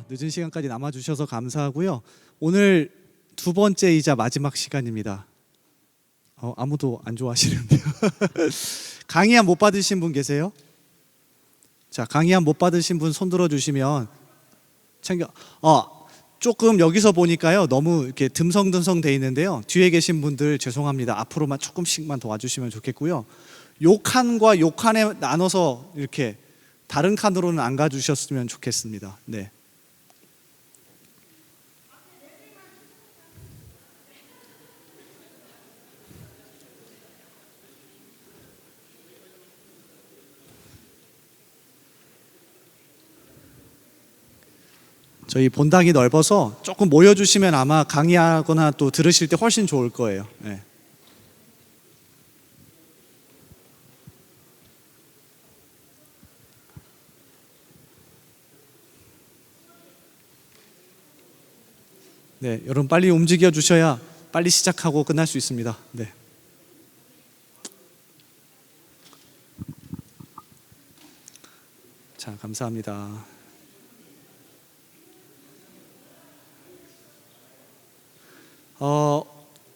늦은 시간까지 남아주셔서 감사하고요. 오늘 두 번째이자 마지막 시간입니다. 아무도 안 좋아하시는데요. 강의안 못 받으신 분 계세요? 자, 강의안 못 받으신 분 손 들어주시면 챙겨. 조금 여기서 보니까요 너무 이렇게 듬성듬성 돼 있는데요. 뒤에 계신 분들 죄송합니다. 앞으로만 조금씩만 더 와주시면 좋겠고요. 요 칸과 요 칸에 나눠서 이렇게 다른 칸으로는 안 가주셨으면 좋겠습니다. 네. 저희 본당이 넓어서 조금 모여주시면 아마 강의하거나 또 들으실 때 훨씬 좋을 거예요. 네. 네, 여러분 빨리 움직여 주셔야 빨리 시작하고 끝날 수 있습니다. 네. 자, 감사합니다.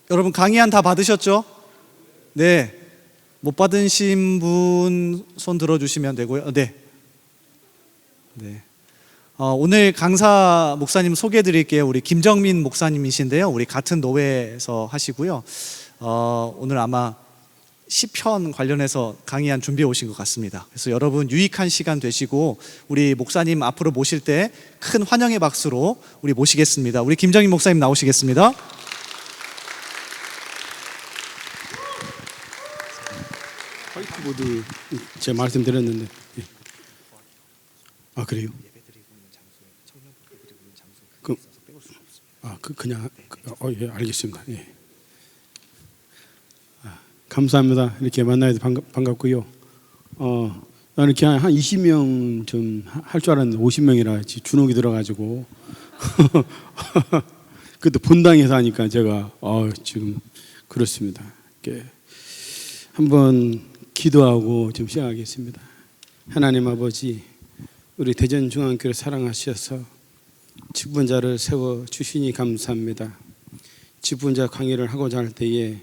여러분 강의안 다 받으셨죠? 네. 못 받으신 분 손 들어주시면 되고요. 네. 네. 오늘 강사 목사님 소개해 드릴게요. 우리 김정민 목사님이신데요. 우리 같은 노회에서 하시고요. 오늘 아마 시편 관련해서 강의안 준비해 오신 것 같습니다. 그래서 여러분 유익한 시간 되시고 우리 목사님 앞으로 모실 때 큰 환영의 박수로 우리 모시겠습니다. 우리 김정민 목사님 나오시겠습니다. 화이트보드 제가 말씀드렸는데 그래요? 그냥 예, 알겠습니다. 예. 감사합니다. 이렇게 만나서 반갑고요. 나는 그냥 한 20명 좀 할 줄 알았는데 50명이라 주눅이 들어가지고 그때 본당에서 하니까 제가 지금 그렇습니다. 이렇게 한번 기도하고 좀 시작하겠습니다. 하나님 아버지, 우리 대전중앙교회를 사랑하셔서 직분자를 세워주시니 감사합니다. 직분자 강의를 하고자 할 때에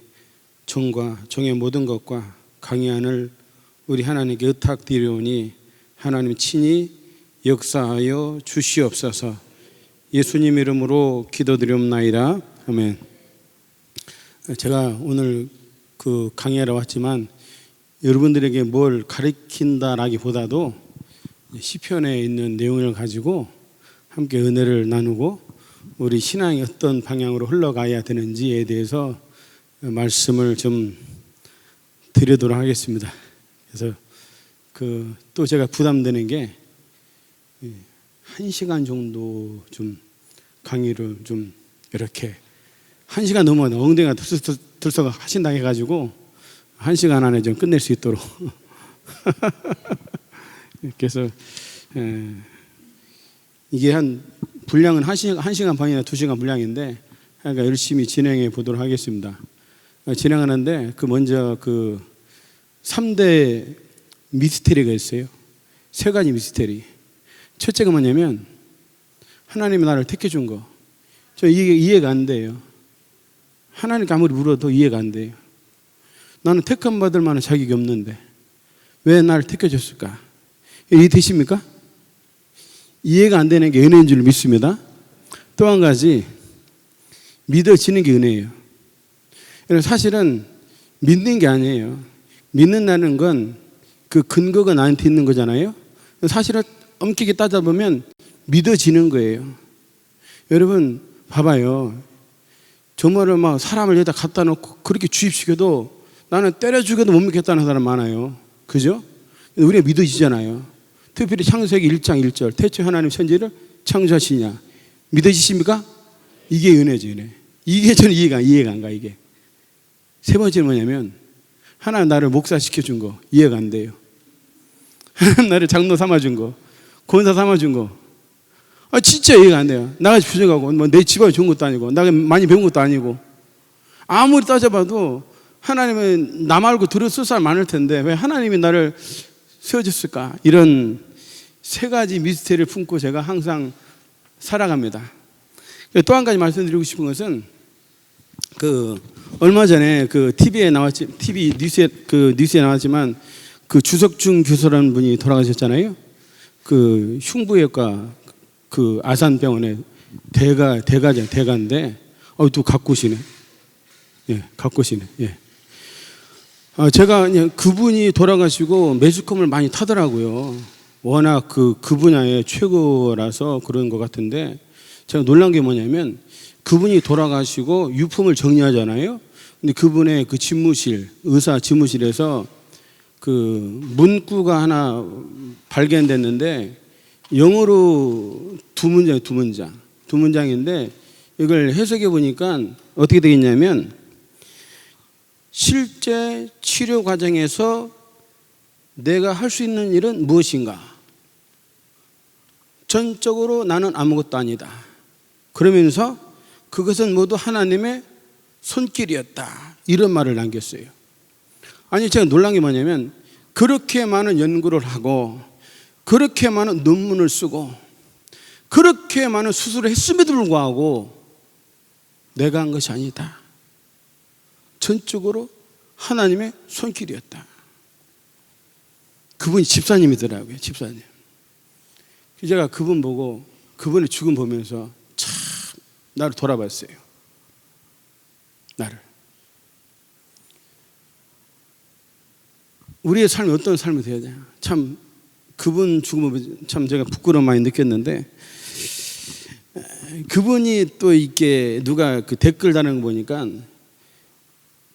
정과 정의 모든 것과 강의안을 우리 하나님께 의탁드리오니 하나님 친히 역사하여 주시옵소서. 예수님 이름으로 기도드리옵나이다. 아멘. 제가 오늘 그 강의하러 왔지만 여러분들에게 뭘 가르친다라기보다도 시편에 있는 내용을 가지고 함께 은혜를 나누고 우리 신앙이 어떤 방향으로 흘러가야 되는지에 대해서 말씀을 좀 드리도록 하겠습니다. 그래서 또 제가 부담되는 게 1시간 정도 좀 강의를 좀 이렇게 1시간 넘으면 엉덩이가 들썩 하신다 해가지고 1시간 안에 좀 끝낼 수 있도록 그래서 이게 한 분량은 1시간 반이나 2시간 분량인데 그러니까 열심히 진행해 보도록 하겠습니다. 진행하는데 먼저 3대 미스테리가 있어요. 3가지 미스테리. 첫째가 뭐냐면 하나님이 나를 택해 준 거. 저 이게 이해가 안 돼요. 하나님께 아무리 물어도 이해가 안 돼요. 나는 택함 받을 만한 자격이 없는데 왜 나를 택해 줬을까? 이해되십니까? 이해가 안 되는 게 은혜인 줄 믿습니다. 또 한 가지, 믿어지는 게 은혜예요. 사실은 믿는 게 아니에요. 믿는다는 건 그 근거가 나한테 있는 거잖아요. 사실은 엄격히 따져보면 믿어지는 거예요. 여러분 봐봐요. 정말로 막 사람을 여기다 갖다 놓고 그렇게 주입시켜도 나는 때려 죽여도 못 믿겠다는 사람 많아요. 그죠? 우리가 믿어지잖아요. 특별히 창세기 1장 1절 태초에 하나님 천지를 창조하시냐 믿어지십니까? 이게 은혜죠. 은혜. 이게 저는 이해가 안 가. 이게 세 번째는 뭐냐면 하나님 나를 목사시켜준 거 이해가 안 돼요. 하나님 나를 장로 삼아준 거 권사 삼아준 거 진짜 이해가 안 돼요. 나같이 부족하고 내 집안이 좋은 것도 아니고 나가 많이 배운 것도 아니고 아무리 따져봐도 하나님은 나 말고 들었을 사람 많을 텐데 왜 하나님이 나를 세워줬을까? 이런 3가지 미스터리를 품고 제가 항상 살아갑니다. 또 한 가지 말씀드리고 싶은 것은 얼마 전에 TV에 뉴스에 나왔지만 주석중 교수라는 분이 돌아가셨잖아요. 흉부외과 아산병원의 대가인데 또 가꾸시네. 예, 가꾸시네. 예. 제가 그냥 그분이 돌아가시고 매주컴을 많이 타더라고요. 워낙 그 분야의 최고라서 그런 것 같은데 제가 놀란 게 뭐냐면 그분이 돌아가시고 유품을 정리하잖아요. 근데 그분의 집무실, 의사 집무실에서 문구가 하나 발견됐는데 영어로 두 문장인데 이걸 해석해 보니까 어떻게 되겠냐면 실제 치료 과정에서 내가 할 수 있는 일은 무엇인가? 전적으로 나는 아무것도 아니다. 그러면서 그것은 모두 하나님의 손길이었다. 이런 말을 남겼어요. 아니 제가 놀란 게 뭐냐면 그렇게 많은 연구를 하고 그렇게 많은 논문을 쓰고 그렇게 많은 수술을 했음에도 불구하고 내가 한 것이 아니다. 전적으로 하나님의 손길이었다. 그분이 집사님이더라고요. 집사님. 제가 그분 보고 그분의 죽음 보면서 참 나를 돌아봤어요. 나를. 우리의 삶이 어떤 삶이 되어야 되냐. 참 그분 죽음을 참 제가 부끄러움 많이 느꼈는데 그분이 또 이렇게 누가 댓글 다는 거 보니까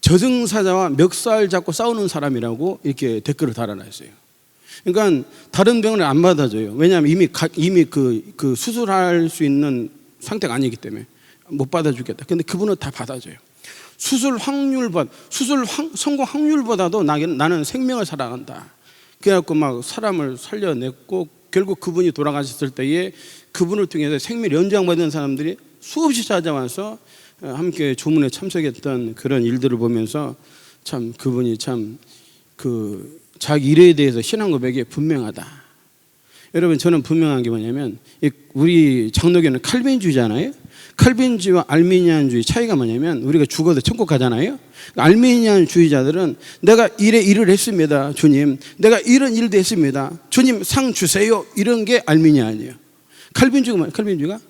저승사자와 멱살 잡고 싸우는 사람이라고 이렇게 댓글을 달아놨어요. 그러니까 다른 병원을 안 받아줘요. 왜냐하면 이미 수술할 수 있는 상태가 아니기 때문에 못 받아주겠다. 근데 그분은 다 받아줘요. 수술 성공 확률보다도 나는 생명을 사랑한다. 그래갖고 막 사람을 살려냈고 결국 그분이 돌아가셨을 때에 그분을 통해서 생명 연장받은 사람들이 수없이 찾아와서 함께 조문에 참석했던 그런 일들을 보면서 참 그분이 참 자기 일에 대해서 신앙 고백이 분명하다. 여러분 저는 분명한 게 뭐냐면 우리 장로교는 칼빈주의잖아요. 칼빈주의와 알미니안주의 차이가 뭐냐면 우리가 죽어도 천국 가잖아요. 알미니안주의자들은 내가 일을 했습니다. 주님 내가 이런 일도 했습니다. 주님 상 주세요. 이런 게 알미니안이에요. 칼빈주의가 뭐예요? 칼빈주의가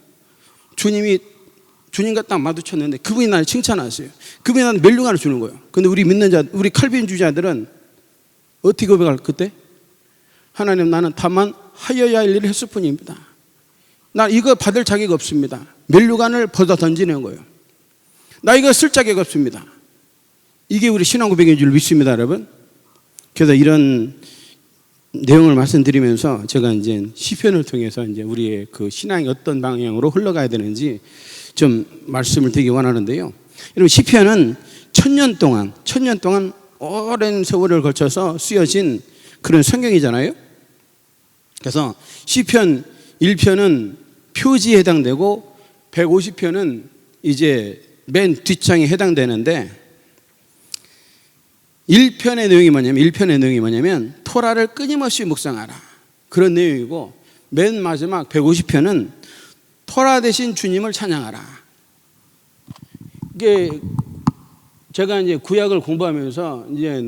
주님이 주님과 딱 마주쳤는데 그분이 나를 칭찬하세요. 그분이 나를 멸류관을 주는 거예요. 근데 우리 칼빈주의자들은 어떻게 고백할 그때? 하나님 나는 다만 하여야 할 일을 했을 뿐입니다. 나 이거 받을 자격 없습니다. 멸류관을 벗어 던지는 거예요. 나 이거 쓸 자격 없습니다. 이게 우리 신앙 고백인 줄 믿습니다, 여러분. 그래서 이런 내용을 말씀드리면서 제가 이제 시편을 통해서 이제 우리의 신앙이 어떤 방향으로 흘러가야 되는지 좀 말씀을 드리기 원하는데요. 여러분 시편은 천년 동안 오랜 세월을 거쳐서 쓰여진 그런 성경이잖아요. 그래서 시편 1편은 표지에 해당되고 150편은 이제 맨 뒷장에 해당되는데 1편의 내용이 뭐냐면 토라를 끊임없이 묵상하라. 그런 내용이고 맨 마지막 150편은 토라 대신 주님을 찬양하라. 이게 제가 이제 구약을 공부하면서 이제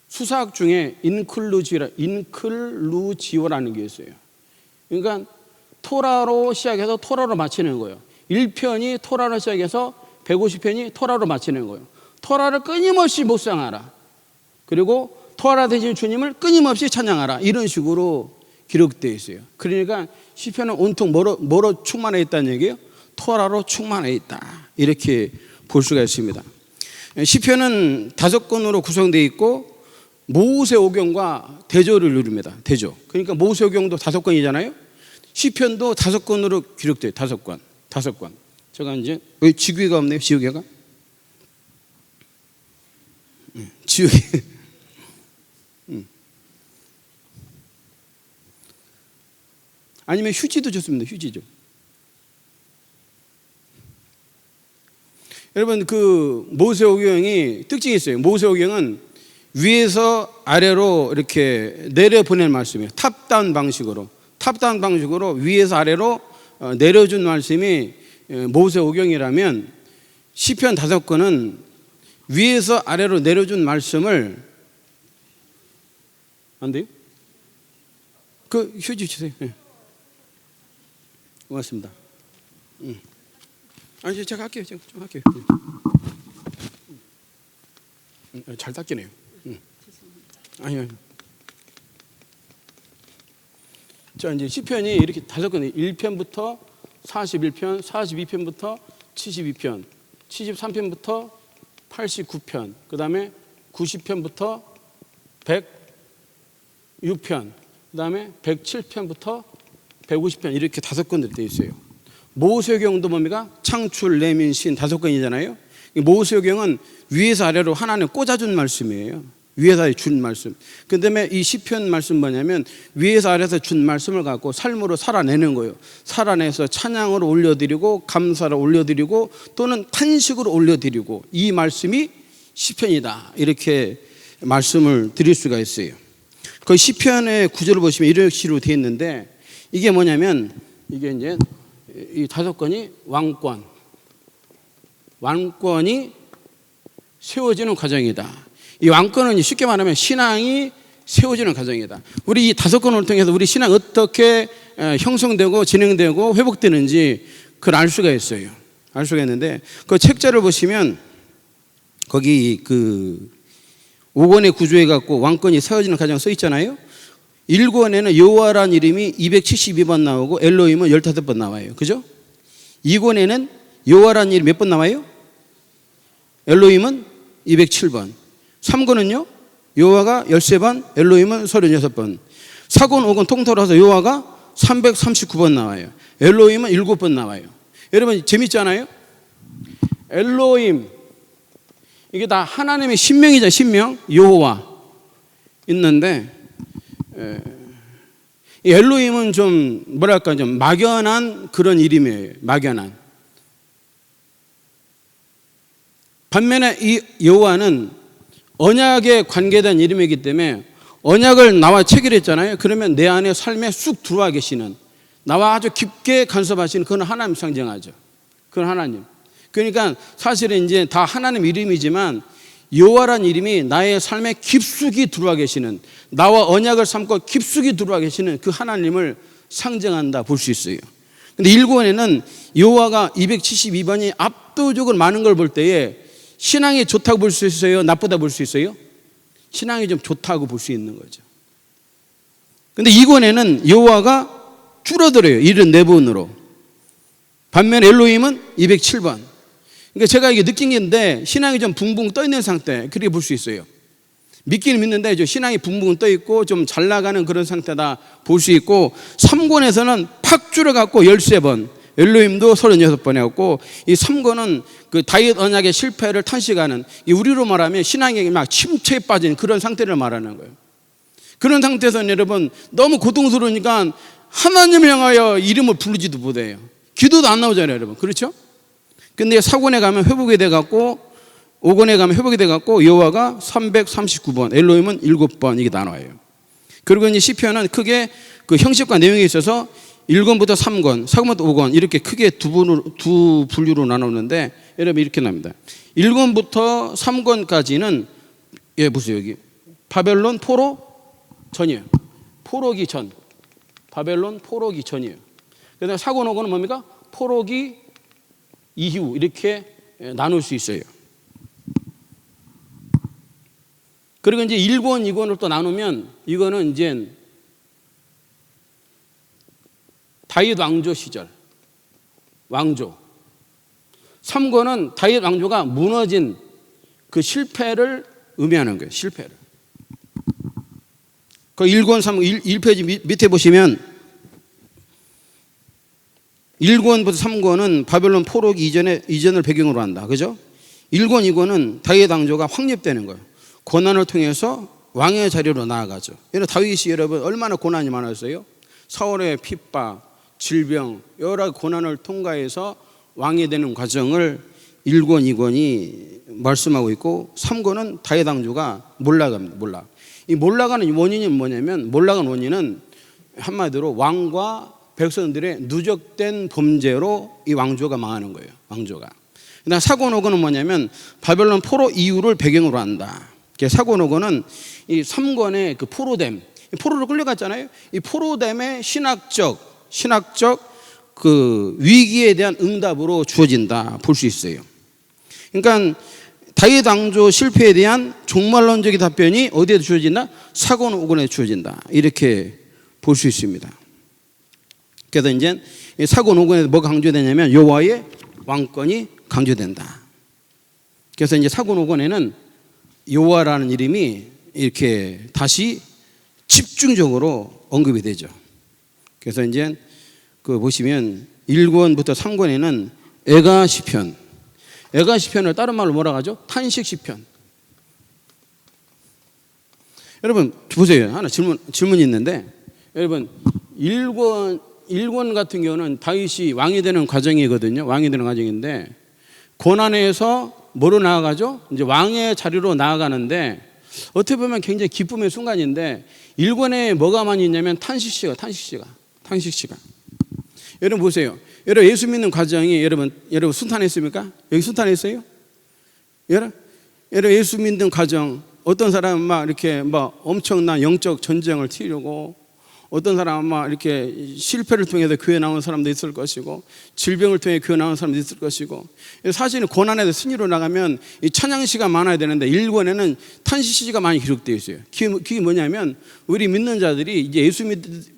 수사학 중에 인클루지오라는 게 있어요. 그러니까 토라로 시작해서 토라로 마치는 거예요. 1편이 토라로 시작해서 150편이 토라로 마치는 거예요. 토라를 끊임없이 묵상하라. 그리고 토라 대신 주님을 끊임없이 찬양하라. 이런 식으로 기록되어 있어요. 그러니까 시편은 온통 뭐로 충만해 있다는 얘기예요? 토라로 충만해 있다. 이렇게 볼 수가 있습니다. 시편은 5권으로 구성되어 있고 모세오경과 대조를 이룹니다. 대조. 그러니까 모세오경도 5권이잖아요. 시편도 5권으로 기록돼요. 5권. 제가 이제 왜 지구가 없네요? 지우개가? 지우개. 아니면 휴지도 좋습니다. 휴지죠. 여러분 모세오경이 특징이 있어요. 모세오경은 위에서 아래로 이렇게 내려보낼 말씀이에요. 탑다운 방식으로 위에서 아래로 내려준 말씀이 모세오경이라면 시편 5권은 위에서 아래로 내려준 말씀을 안 돼요? 그 휴지 주세요. 네. 고맙습니다. 아니 제가 할게요. 제가 좀 할게요. 잘 닦이네요. 아니요. 자, 이제 시편이 이렇게 5권, 1편부터 41편, 42편부터 72편, 73편부터 89편, 그 다음에 90편부터 106편, 그 다음에 107편부터 150편 이렇게 5권들이 되어 있어요. 모세오경도 뭡니까? 창출, 레민, 신 5권이잖아요. 모세오경은 위에서 아래로 하나님 꽂아준 말씀이에요. 위에서 아래 준 말씀. 그 다음에 이 시편 말씀 뭐냐면 위에서 아래서 준 말씀을 갖고 삶으로 살아내는 거예요. 살아내서 찬양으로 올려드리고 감사로 올려드리고 또는 탄식으로 올려드리고 이 말씀이 시편이다. 이렇게 말씀을 드릴 수가 있어요. 그 시편의 구절을 보시면 이런 식으로 되어 있는데 이게 뭐냐면 이게 이제 이 5권이 왕권이 세워지는 과정이다. 이 왕권은 쉽게 말하면 신앙이 세워지는 과정이다. 우리 이 5권을 통해서 우리 신앙이 어떻게 형성되고 진행되고 회복되는지 그걸 알 수가 있어요. 알 수가 있는데 그 책자를 보시면 거기 그 5권의 구조에 갖고 왕권이 세워지는 과정 써 있잖아요. 1권에는 여호와라는 이름이 272번 나오고 엘로힘은 15번 나와요. 그죠? 2권에는 여호와라는 이름이 몇 번 나와요? 엘로힘은 207번. 3권은요? 여호와가 13번, 엘로힘은 36번. 4권, 5권 통틀어 서 여호와가 339번 나와요. 엘로힘은 7번 나와요. 여러분 재밌잖아요? 엘로힘 이게 다 하나님의 신명이죠. 신명 여호와 있는데 이 엘로힘은 좀 뭐랄까 좀 막연한 그런 이름이에요. 막연한. 반면에 이 여호와는 언약에 관계된 이름이기 때문에 언약을 나와 체결했잖아요. 그러면 내 안에 삶에 쑥 들어와 계시는 나와 아주 깊게 간섭하시는 그런 하나님 상징하죠. 그런 하나님. 그러니까 사실은 이제 다 하나님 이름이지만 여호와라는 이름이 나의 삶에 깊숙이 들어와 계시는 나와 언약을 삼고 깊숙이 들어와 계시는 그 하나님을 상징한다 볼 수 있어요. 근데 1권에는 여호와가 272번이 압도적으로 많은 걸 볼 때에 신앙이 좋다고 볼 수 있어요? 나쁘다 볼 수 있어요? 신앙이 좀 좋다고 볼 수 있는 거죠. 근데 2권에는 여호와가 줄어들어요. 74번으로. 반면 엘로힘은 207번. 그러니까 제가 이게 느낀 게인데 신앙이 좀 붕붕 떠 있는 상태 그렇게 볼 수 있어요. 믿기는 믿는데 신앙이 붕붕 떠 있고 좀 잘 나가는 그런 상태다 볼 수 있고 3권에서는 팍 줄여갖고 13번 엘로힘도 36번 해갖고 이 3권은 그 다윗 언약의 실패를 탄식하는 우리로 말하면 신앙이 막 침체에 빠진 그런 상태를 말하는 거예요. 그런 상태에서는 여러분 너무 고통스러우니까 하나님을 향하여 이름을 부르지도 못해요. 기도도 안 나오잖아요 여러분. 그렇죠? 근데 4권에 가면 회복이 돼갖고 5권에 가면 회복이 돼갖고 여호와가 339번 엘로힘은 7번 이게 나눠요. 그리고 이제 시편은 크게 그 형식과 내용에 있어서 1권부터 3권, 4권부터 5권 이렇게 크게 두 분류로 나누는데 여러분 이렇게 납니다. 1권부터 3권까지는 예 보세요 여기 바벨론 포로 전이에요. 포로기 전. 바벨론 포로기 전이에요. 그다음에 4권 5권은 뭡니까? 포로기 이후 이렇게 나눌 수 있어요. 그리고 이제 1권, 2권을 또 나누면 이거는 이제 다윗 왕조 시절 왕조. 3권은 다윗 왕조가 무너진 그 실패를 의미하는 거예요. 실패를. 그 1권, 3권, 1페이지 밑에 보시면 1권부터 3권은 바벨론 포로기 이전을 배경으로 한다. 그죠? 1권, 2권은 다윗 왕조가 확립되는 거예요. 고난을 통해서 왕의 자리로 나아가죠. 다윗이 여러분 얼마나 고난이 많았어요? 사울의 핍박, 질병, 여러 고난을 통과해서 왕이 되는 과정을 1권, 2권이 말씀하고 있고 3권은 다윗 왕조가 몰락합니다. 이 몰락하는 원인이 뭐냐면 몰락한 원인은 한마디로 왕과 백성들의 누적된 범죄로 이 왕조가 망하는 거예요. 왕조가. 그다음 사고노고는 뭐냐면 바벨론 포로 이후를 배경으로 한다. 사고노고는 이 3권의 그 포로됨, 포로로 끌려갔잖아요. 이 포로됨의 신학적 그 위기에 대한 응답으로 주어진다 볼 수 있어요. 그러니까 다윗 왕조 실패에 대한 종말론적인 답변이 어디에 주어진다? 사고노곤에 주어진다. 이렇게 볼 수 있습니다. 그래서 이제 사고노곤에 뭐가 강조되냐면 여호와의 왕권이 강조된다. 그래서 이제 사고노곤에는 여호와라는 이름이 이렇게 다시 집중적으로 언급이 되죠. 그래서 이제 그 보시면 1권부터 3권에는 애가 시편, 애가 시편을 다른 말로 뭐라 하죠? 탄식 시편. 여러분 보세요. 하나 질문이 있는데, 여러분 1권 같은 경우는 다윗이 왕이 되는 과정이거든요. 왕이 되는 과정인데 고난에서 뭐로 나아가죠? 이제 왕의 자리로 나아가는데 어떻게 보면 굉장히 기쁨의 순간인데 1권에 뭐가 많이 있냐면 탄식시가. 여러분 보세요. 여러분 예수 믿는 과정이 여러분 순탄했습니까? 여기 순탄했어요? 여러분 예수 믿는 과정, 어떤 사람은 막 이렇게 막 엄청난 영적 전쟁을 치르고, 어떤 사람은 막 이렇게 실패를 통해서 교회 나온 사람도 있을 것이고, 질병을 통해 교회 나온 사람도 있을 것이고, 사실은 고난에서 승리로 나가면 이 찬양시가 많아야 되는데 1권에는 탄식시가 많이 기록되어 있어요. 그게 뭐냐면 우리 믿는 자들이 이제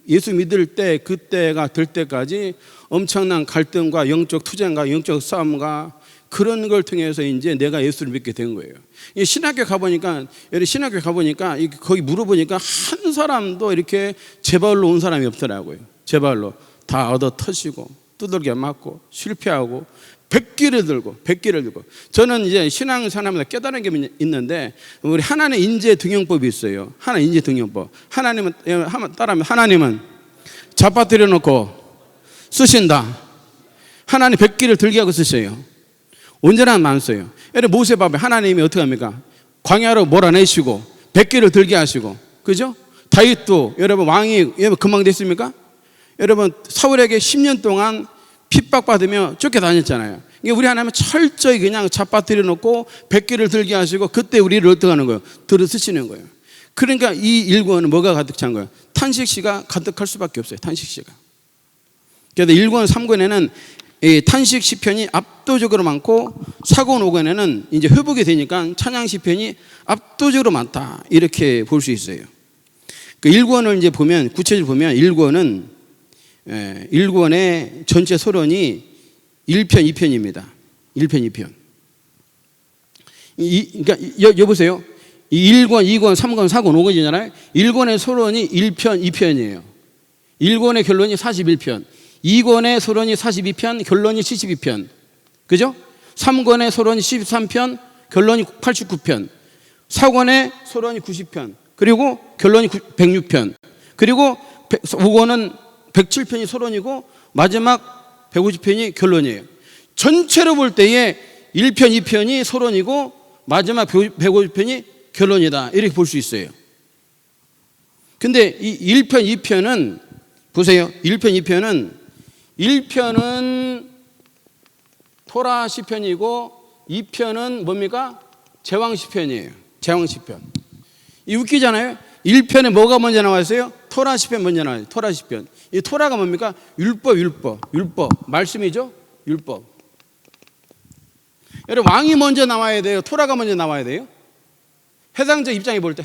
예수 믿을 때, 그때가 될 때까지 엄청난 갈등과 영적 투쟁과 영적 싸움과 그런 걸 통해서 이제 내가 예수를 믿게 된 거예요. 신학교 가보니까 거기 물어보니까 한 사람도 이렇게 제발로 온 사람이 없더라고요. 제발로 다 얻어 터지고 두들겨 맞고 실패하고 백기를 들고. 저는 이제 신앙생활하면서 깨달은 게 있는데, 우리 하나님의 인재 등용법이 있어요. 하나님 인재 등용법. 하나님은 따라하면 하나님은 잡아들여 놓고 쓰신다. 하나님 백기를 들게 하고 쓰셔요. 언제나 많았어요. 여러분 모세 봐봐요. 하나님이 어떻게 합니까? 광야로 몰아내시고 백기를 들게 하시고, 그죠? 다윗도 여러분 왕이 금방 됐습니까? 여러분 사울에게 10년 동안 핍박받으며 쫓겨다녔잖아요. 우리 하나님은 철저히 그냥 잡아들여 놓고 백기를 들게 하시고 그때 우리를 어떻게 하는 거예요? 들어 쓰시는 거예요. 그러니까 이 1권은 뭐가 가득 찬 거예요? 탄식시가 가득할 수밖에 없어요. 탄식시가. 그래서 1권 3권에는 이 탄식 시편이 압도적으로 많고, 사권 5권에는 이제 회복이 되니까 찬양 시편이 압도적으로 많다, 이렇게 볼 수 있어요. 그 1권을 이제 보면, 구체적으로 보면 1권의 전체 서론이 1편 2편입니다. 1편 2편. 그러니까 여보세요. 이 1권, 2권, 3권, 4권, 5권이잖아요. 1권의 서론이 1편 2편이에요. 1권의 결론이 41편. 2권의 서론이 42편, 결론이 72편. 그죠? 3권의 서론이 13편, 결론이 89편. 4권의 서론이 90편. 그리고 결론이 106편. 그리고 5권은 107편이 서론이고 마지막 150편이 결론이에요. 전체로 볼 때에 1편, 2편이 서론이고 마지막 150편이 결론이다, 이렇게 볼 수 있어요. 근데 이 1편, 2편은 보세요. 1편은 토라 시편이고 2편은 뭡니까? 제왕 시편이에요. 제왕 시편. 이 웃기잖아요. 1편에 뭐가 먼저 나왔어요? 토라 시편 먼저 나와요. 토라 시편. 이 토라가 뭡니까? 율법. 말씀이죠? 율법. 여러분 왕이 먼저 나와야 돼요? 토라가 먼저 나와야 돼요? 세상 입장에 볼 때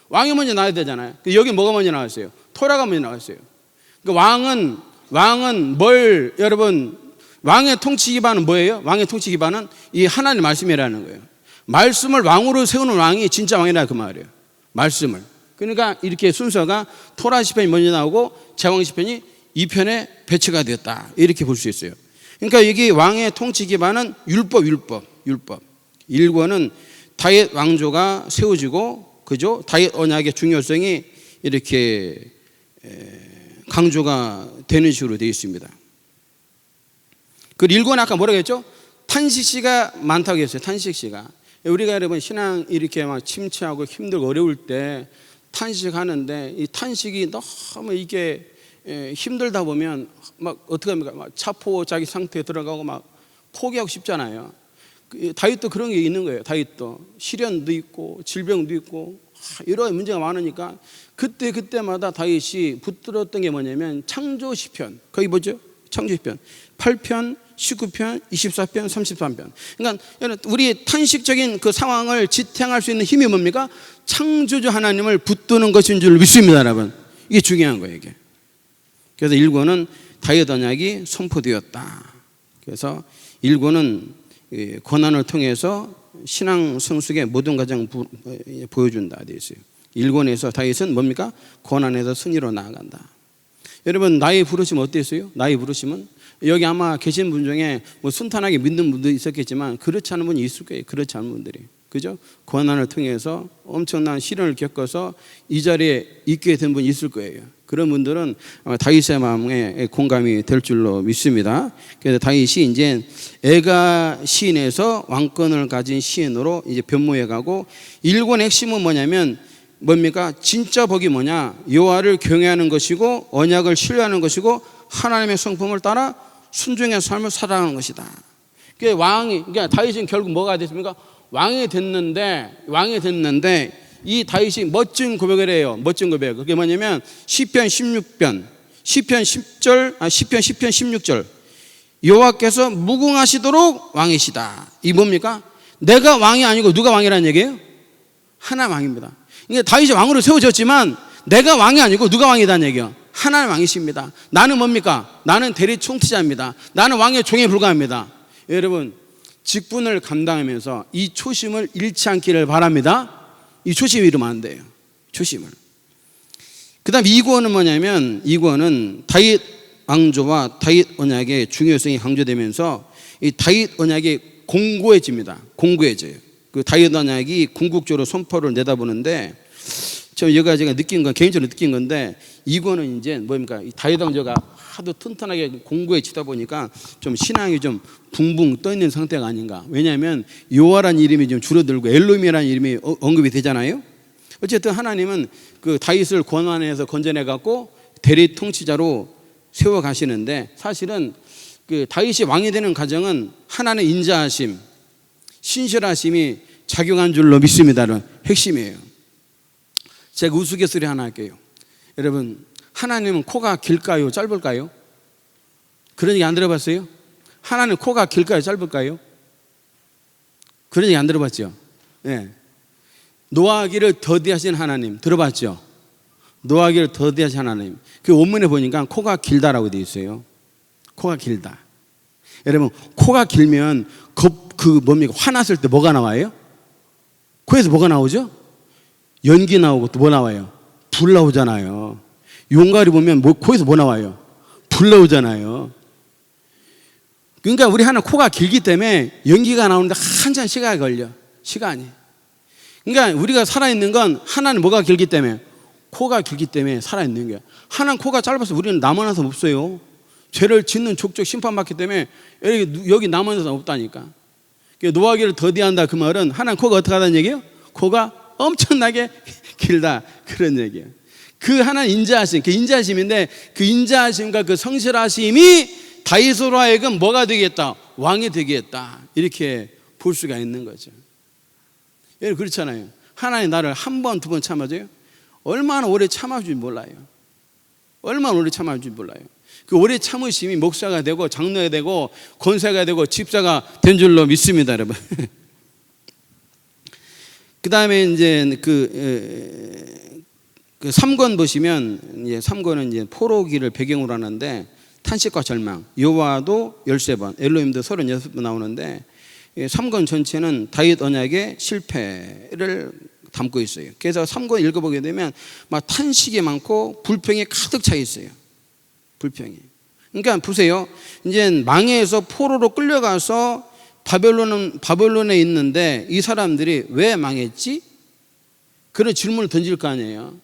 왕이 먼저 나와야 되잖아요. 여기 뭐가 먼저 나왔어요? 토라가 먼저 나왔어요. 그러니까 왕은 여러분 왕의 통치 기반은 뭐예요? 왕의 통치 기반은 이 하나님 말씀이라는 거예요. 말씀을 왕으로 세우는 왕이 진짜 왕이라 그 말이에요. 말씀을. 그러니까 이렇게 순서가 토라 시편이 먼저 나오고 제왕 시편이 2편에 배치가 되었다, 이렇게 볼 수 있어요. 그러니까 여기 왕의 통치 기반은 율법. 1권은 다윗 왕조가 세워지고, 그죠? 다윗 언약의 중요성이 이렇게 강조가 되는 식으로 되어 있습니다. 그 1권 아까 뭐라고 했죠? 탄식시가 많다고 했어요. 탄식시가. 우리가 여러분 신앙 이렇게 막 침체하고 힘들고 어려울 때 탄식하는데, 이 탄식이 너무 이게 힘들다 보면 막 어떻게 합니까? 막 자포 자기 상태에 들어가고 막 포기하고 싶잖아요. 다윗도 그런 게 있는 거예요. 다윗도 시련도 있고 질병도 있고 여러 문제가 많으니까 그때마다 다윗이 붙들었던 게 뭐냐면 창조 시편, 거기 뭐죠? 창조 시편 8편, 19편, 24편, 33편. 그러니까 우리 탄식적인 그 상황을 지탱할 수 있는 힘이 뭡니까? 창조주 하나님을 붙드는 것인 줄 믿습니다, 여러분. 이게 중요한 거예요, 이게. 그래서 1권은 다윗 언약이 선포되었다. 그래서 1권은 고난을 통해서 신앙 성숙의 모든 과정을 보여준다 되어 있어요. 1권에서 다윗은 뭡니까? 고난에서 승리로 나아간다. 여러분, 나의 부르심 어땠어요? 나의 부르심은 여기 아마 계신 분 중에 뭐 순탄하게 믿는 분도 있었겠지만 그렇지 않은 분이 있을 거예요. 그렇지 않은 분들이, 그죠? 고난을 통해서 엄청난 시련을 겪어서 이 자리에 있게 된 분이 있을 거예요. 그런 분들은 다윗의 마음에 공감이 될 줄로 믿습니다. 그래서 다윗이 이제 애가 시인에서 왕권을 가진 시인으로 이제 변모해 가고, 1권의 핵심은 뭐냐면 뭡니까? 진짜 복이 뭐냐? 여호와를 경외하는 것이고 언약을 신뢰하는 것이고 하나님의 성품을 따라 순종의 삶을 살아가는 것이다. 그러니까 다윗은 결국 뭐가 됐습니까? 왕이 됐는데 이 다윗이 멋진 고백을 해요. 멋진 고백. 그게 뭐냐면 시편 10편 16절 여호와께서 무궁하시도록 왕이시다. 이 뭡니까? 내가 왕이 아니고 누가 왕이라는 얘기예요? 하나님 왕입니다. 이게 다윗이 왕으로 세워졌지만 내가 왕이 아니고 누가 왕이라는 얘기예요? 하나님 왕이십니다. 나는 뭡니까? 나는 대리 총티자입니다. 나는 왕의 종에 불과합니다. 여러분, 직분을 감당하면서 이 초심을 잃지 않기를 바랍니다. 이 초심을 잃으면 안 돼요. 초심을. 그 다음 2권은 뭐냐면, 2권은 다윗 왕조와 다윗 언약의 중요성이 강조되면서 이 다윗 언약이 공고해집니다. 공고해져요. 그 다윗 언약이 궁극적으로 선포를 내다보는데, 저 여기가 제가 느낀 건, 개인적으로 느낀 건데, 2권은 이제 뭡니까? 이 다윗 왕조가 하도 튼튼하게 공고해지다 보니까 좀 신앙이 좀 붕붕 떠 있는 상태가 아닌가. 왜냐하면 여호와라는 이름이 좀 줄어들고 엘로힘이라는 이름이 언급이 되잖아요. 어쨌든 하나님은 그 다윗을 고난에서 건져내 갖고 대리 통치자로 세워 가시는데, 사실은 그 다윗이 왕이 되는 과정은 하나님의 인자하심, 신실하심이 작용한 줄로 믿습니다. 핵심이에요. 제가 우스갯소리 하나 할게요. 여러분, 하나님은 코가 길까요? 짧을까요? 그런 얘기 안 들어봤어요? 하나님 코가 길까요? 짧을까요? 그런 얘기 안 들어봤죠? 네. 노하기를 더디하신 하나님 들어봤죠? 노하기를 더디하신 하나님. 그 원문에 보니까 코가 길다라고 되어 있어요. 코가 길다. 여러분, 코가 길면 뭡니까? 화났을 때 뭐가 나와요? 코에서 뭐가 나오죠? 연기 나오고 또 뭐 나와요? 불 나오잖아요. 용가리 보면 코에서 뭐 나와요? 불 나오잖아요. 그러니까 우리 하나 코가 길기 때문에 연기가 나오는데 한참 시간이 걸려. 시간이. 그러니까 우리가 살아있는 건 하나는 뭐가 길기 때문에? 코가 길기 때문에 살아있는 거야. 하나는 코가 짧아서 우리는 남아나서 없어요. 죄를 짓는 족족 심판받기 때문에 여기 남아나서 없다니까. 노하기를 더디한다 그 말은 하나는 코가 어떻게 하다는 얘기예요? 코가 엄청나게 길다, 그런 얘기예요. 그 하나는 인자하심, 그 인자하심인데 그 인자하심과 그 성실하심이 다윗으로 하여금 뭐가 되겠다? 왕이 되겠다. 이렇게 볼 수가 있는 거죠. 여러분, 그렇잖아요. 하나님 나를 한 번, 두 번 참아줘요? 얼마나 오래 참아줄지 몰라요. 얼마나 오래 참아줄지 몰라요. 그 오래 참으심이 목사가 되고 장로가 되고 권사가 되고 집사가 된 줄로 믿습니다, 여러분. 그 다음에 이제 그 3권 보시면, 이제 3권은 이제 포로기를 배경으로 하는데, 탄식과 절망, 여호와도 13번, 엘로힘도 36번 나오는데, 3권 전체는 다윗 언약의 실패를 담고 있어요. 그래서 3권 읽어보게 되면 막 탄식이 많고 불평이 가득 차 있어요. 불평이. 그러니까 보세요. 이제 망해서 포로로 끌려가서 바벨론에 있는데 이 사람들이 왜 망했지? 그런 질문을 던질 거 아니에요.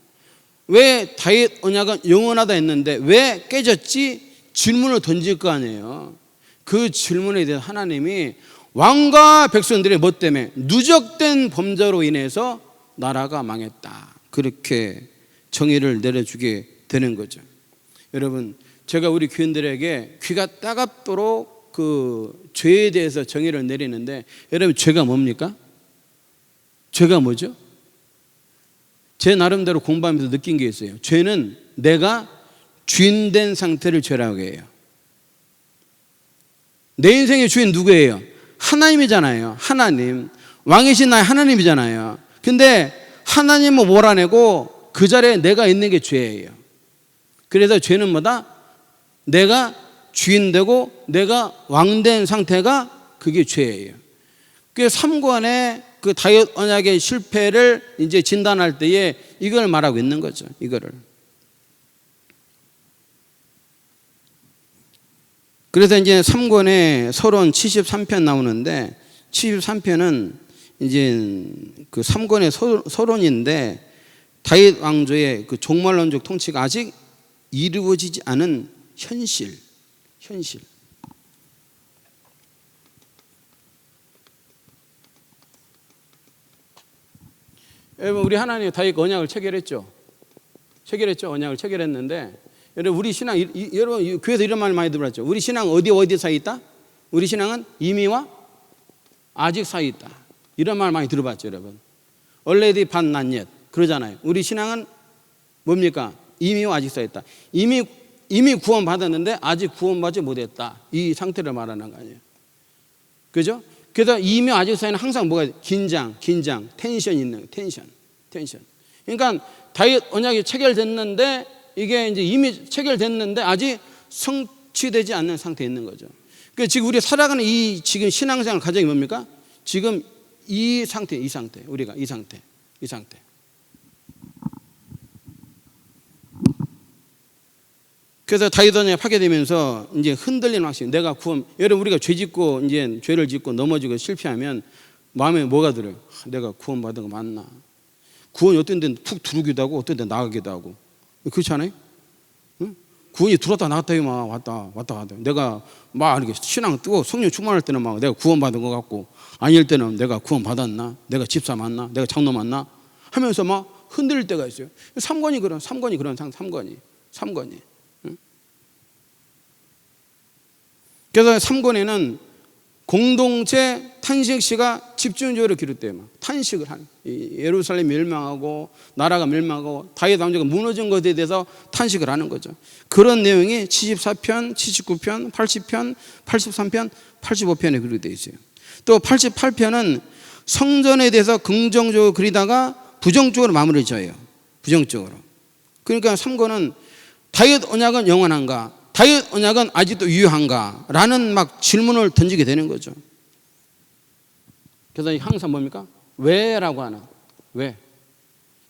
왜 다윗 언약은 영원하다 했는데 왜 깨졌지? 질문을 던질 거 아니에요. 그 질문에 대해서 하나님이 왕과 백성들의 뭐 때문에? 누적된 범죄로 인해서 나라가 망했다. 그렇게 정의를 내려주게 되는 거죠. 여러분, 제가 우리 교인들에게 귀가 따갑도록 그 죄에 대해서 정의를 내리는데, 여러분, 죄가 뭡니까? 죄가 뭐죠? 제 나름대로 공부하면서 느낀 게 있어요. 죄는 내가 주인된 상태를 죄라고 해요. 내 인생의 주인 누구예요? 하나님이잖아요. 하나님. 왕이신 나의 하나님이잖아요. 근데 하나님을 몰아내고 그 자리에 내가 있는 게 죄예요. 그래서 죄는 뭐다? 내가 주인되고 내가 왕된 상태가 그게 죄예요. 그 3권의 그 다윗 언약의 실패를 이제 진단할 때에 이걸 말하고 있는 거죠. 이거를. 그래서 이제 3권에 서론 73편 나오는데, 73편은 이제 그 3권의 서론인데, 다윗 왕조의 그 종말론적 통치가 아직 이루어지지 않은 현실. 여러분, 우리 하나님 다윗 언약을 체결했죠. 언약을 체결했는데, 여러분, 우리 신앙, 여러분 교회에서 이런 말 많이 들어봤죠. 우리 신앙 어디 사이 있다? 우리 신앙은 이미와 아직 사이 있다. 이런 말 많이 들어봤죠, 여러분. already but not yet 그러잖아요. 우리 신앙은 뭡니까? 이미와 아직 사이 있다. 이미 구원 받았는데 아직 구원받지 못했다. 이 상태를 말하는 거 아니에요. 그죠? 그래서 이미와 아직 사이는 항상 뭐가 긴장, 텐션이 있는 거예요. 텐션. 그러니까 다윗 언약이 체결됐는데, 이게 이제 이미 체결됐는데 아직 성취되지 않는 상태에 있는 거죠. 그러니까 지금 우리 살아가는 이 지금 신앙생활 과정이 뭡니까? 지금 이 상태, 우리가 이 상태. 그래서 다윗 언약이 파괴되면서 이제 흔들리는 확신. 내가 여러분, 우리가 이제 죄를 짓고 넘어지고 실패하면 마음에 뭐가 들어요? 내가 구원받은 거 맞나? 구원이 어떤 데는 푹 들어오기도 하고 어떤 데는 나가기도 하고. 그렇지 않아요? 응? 구원이 들어왔다 나갔다 막 왔다 갔다. 내가 막 이렇게 신앙 뜨고 성령 충만할 때는 막 내가 구원받은 것 같고, 아닐 때는 내가 구원받았나? 내가 집사 맞나? 내가 장로 맞나? 하면서 막 흔들릴 때가 있어요. 3권이 그런 3권이. 응? 그래서 3권에는 공동체 탄식시가 집중적으로 기록돼요. 막 탄식을 하는, 예루살렘 멸망하고 나라가 멸망하고 다윗 왕조가 무너진 것에 대해서 탄식을 하는 거죠. 그런 내용이 74편, 79편, 80편, 83편, 85편에 기록되어 있어요. 또 88편은 성전에 대해서 긍정적으로 그리다가 부정적으로 마무리 져요. 부정적으로. 그러니까 3권은 다윗 언약은 영원한가? 다윗 언약은 아직도 유효한가? 라는 막 질문을 던지게 되는 거죠. 그래서 항상 뭡니까? 왜라고 하는, 왜?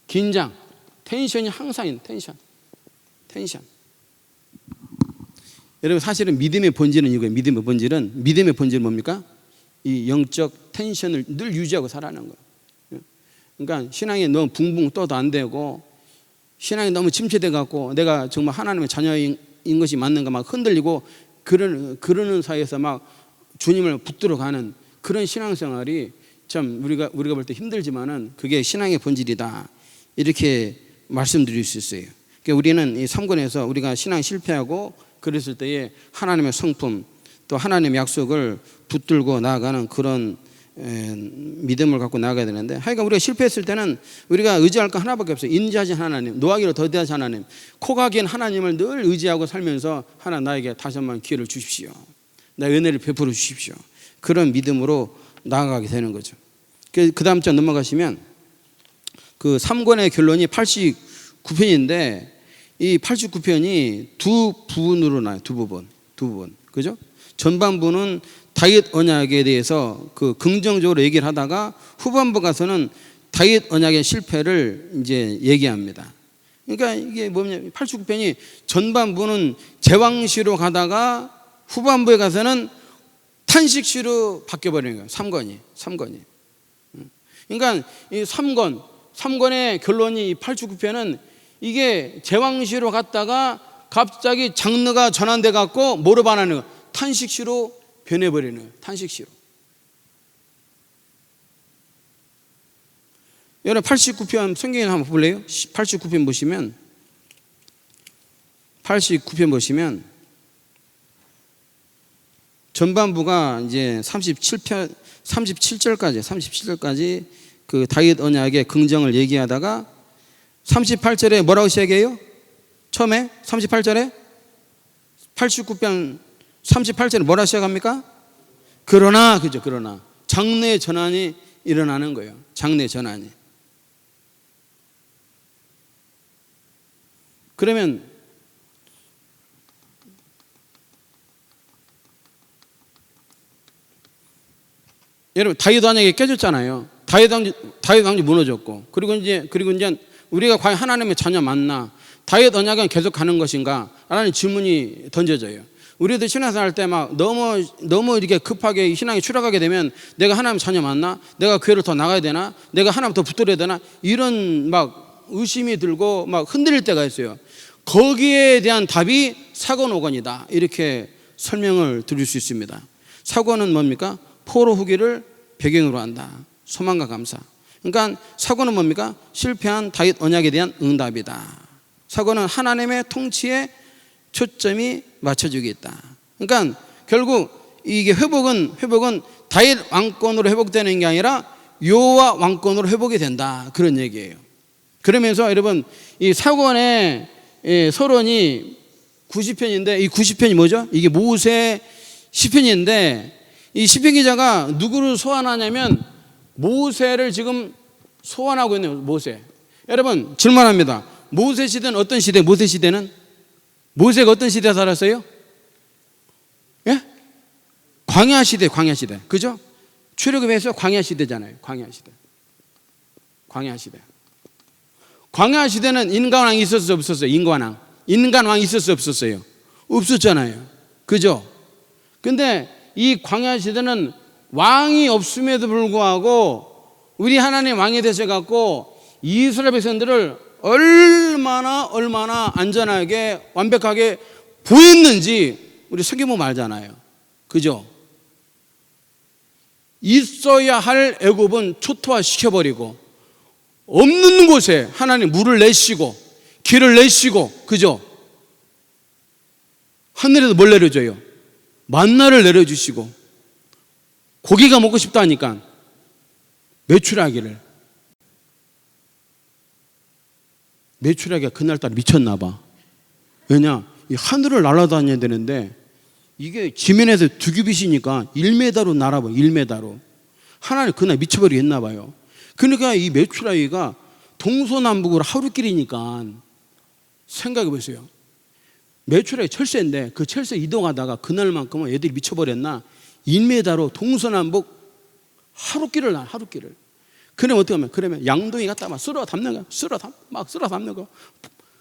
긴장, 텐션이 항상 있는 텐션. 여러분, 사실은 믿음의 본질은 이거예요. 믿음의 본질은 뭡니까? 이 영적 텐션을 늘 유지하고 살아가는 거예요. 그러니까 신앙이 너무 붕붕 떠도 안 되고, 신앙이 너무 침체돼 갖고 내가 정말 하나님의 자녀인 것이 맞는가 막 흔들리고 그러는 사이에서 막 주님을 붙들어 가는 그런 신앙생활이 참 우리가 볼 때 힘들지만은 그게 신앙의 본질이다, 이렇게 말씀드릴 수 있어요. 그러니까 우리는 이 3권에서 우리가 신앙 실패하고 그랬을 때에 하나님의 성품, 또 하나님의 약속을 붙들고 나아가는 그런 믿음을 갖고 나아가야 되는데, 하여간 우리가 실패했을 때는 우리가 의지할 거 하나밖에 없어요. 인자하신 하나님, 노하기로 더디하신 하나님, 코가 긴 하나님을 늘 의지하고 살면서, 하나님 나에게 다시 한번 기회를 주십시오, 나의 은혜를 베풀어 주십시오, 그런 믿음으로 나아가게 되는 거죠. 그 다음 장 넘어가시면 그 3권의 결론이 89편인데 이 89편이 두 부분으로 나요. 두 부분. 그죠? 전반부는 다윗 언약에 대해서 그 긍정적으로 얘기를 하다가 후반부 가서는 다윗 언약의 실패를 이제 얘기합니다. 그러니까 이게 뭐냐면 89편이 전반부는 제왕시로 가다가 후반부에 가서는 탄식시로 바뀌어버리는 거예요. 3권이. 그러니까 이 3권의 결론이 89편은 이게 제왕시로 갔다가 갑자기 장르가 전환돼 갖고 뭐로 반하는 거예요? 탄식시로 변해버리는 거예요. 탄식시로. 여러분 89편 성경에 한번 볼래요? 89편 보시면 89편 보시면 전반부가 이제 37절까지 그 다윗 언약의 긍정을 얘기하다가 38절에 뭐라고 시작해요? 처음에 38절에 89편 38절에 뭐라고 시작합니까? 그러나, 그죠? 그러나 장래 전환이 일어나는 거예요. 장래 전환이. 그러면 여러분 다윗 언약이 깨졌잖아요. 다윗 왕조 무너졌고, 그리고 이제 우리가 과연 하나님의 자녀 맞나? 다윗 언약은 계속 가는 것인가? 라는 질문이 던져져요. 우리도 신앙생활 할 때 막 너무 이렇게 급하게 신앙이 추락하게 되면 내가 하나님 자녀 맞나? 내가 교회를 더 나가야 되나? 내가 하나님 더 붙들어야 되나? 이런 막 의심이 들고 막 흔들릴 때가 있어요. 거기에 대한 답이 사고 노건이다. 이렇게 설명을 드릴 수 있습니다. 사고는 뭡니까? 포로 후기를 배경으로 한다. 소망과 감사. 그러니까 사고는 뭡니까? 실패한 다윗 언약에 대한 응답이다. 사고는 하나님의 통치에 초점이 맞춰지겠다. 그러니까 결국 이게 회복은 다윗 왕권으로 회복되는 게 아니라 여호와 왕권으로 회복이 된다. 그런 얘기예요. 그러면서 여러분 이 사권의 서론이 90편인데 이 90편이 뭐죠? 이게 모세 시편인데 이 시편 기자가 누구를 소환하냐면 모세를 지금 소환하고 있는 모세. 여러분 질문합니다. 모세 시대는 어떤 시대? 모세 시대는 모세가 어떤 시대에 살았어요? 예? 광야 시대, 광야 시대. 그죠? 출애굽에서 광야 시대잖아요. 광야 시대. 광야 시대. 광야 시대는 인간 왕이 있었어요, 없었어요? 인간 왕이 있었어요, 없었어요? 없었잖아요. 그죠? 근데 이 광야 시대는 왕이 없음에도 불구하고 우리 하나님 왕이 되셔 갖고 이스라엘 백성들을 얼마나 안전하게 완벽하게 보였는지 우리 성경 보면 알잖아요. 그죠? 있어야 할 애굽은 초토화 시켜버리고 없는 곳에 하나님 물을 내시고 길을 내시고, 그죠? 하늘에서 뭘 내려줘요? 만나를 내려주시고, 고기가 먹고 싶다 하니까 메추라기가 그날따라 미쳤나 봐. 왜냐? 이 하늘을 날아다녀야 되는데 이게 지면에서 두 규빗이니까 1m로 날아봐. 1m로. 하나님 그날 미쳐버리겠나 봐요. 그러니까 이 메추라기가 동서남북으로 하루길이니까 생각해 보세요. 메추라기 철새인데 그 철새 이동하다가 그날만큼은 애들이 미쳐버렸나? 1m로 동서남북 하루길을 나, 하루길을. 그러면 어떻게 하면? 그러면 양동이 갖다 막 쓸어 담는 거야. 쓸어 담는 거.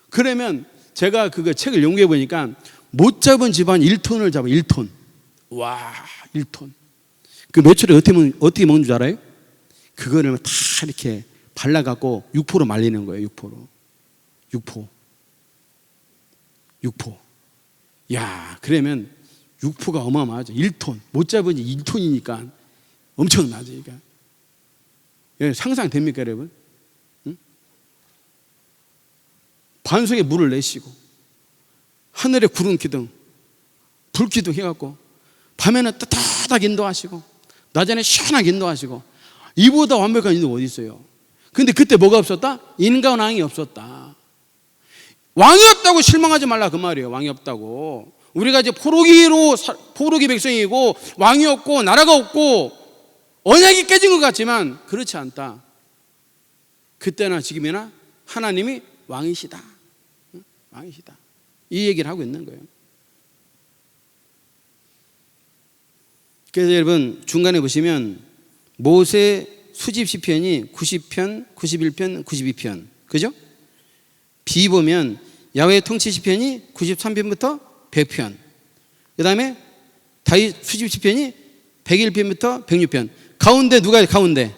그러면 제가 그거 책을 연구해 보니까 못 잡은 집안 1톤을 잡아. 1톤. 와, 1톤. 그 메추라기 어떻게 먹는 줄 알아요? 그거를 다 이렇게 발라갖고 육포로 말리는 거예요. 육포. 야, 그러면 육포가 어마어마하죠. 1톤. 못 잡은 지 1톤이니까 엄청나죠. 그러니까. 상상됩니까, 여러분? 응? 반석에 물을 내시고 하늘에 구름 기둥, 불 기둥 해갖고 밤에는 따뜻하게 인도하시고 낮에는 시원하게 인도하시고 이보다 완벽한 인도 어디 있어요? 근데 그때 뭐가 없었다? 인간 왕이 없었다. 왕이 없다고 실망하지 말라 그 말이에요. 왕이 없다고. 우리가 이제 포로기 백성이고 왕이 없고 나라가 없고 언약이 깨진 것 같지만 그렇지 않다. 그때나 지금이나 하나님이 왕이시다. 왕이시다. 이 얘기를 하고 있는 거예요. 그래서 여러분 중간에 보시면 모세 수집 시편이 90편, 91편, 92편. 그죠? 비 보면 야훼 통치 시편이 93편부터 100편. 그다음에 다윗 수집 시편이 101편부터 106편. 가운데 누가 가운데?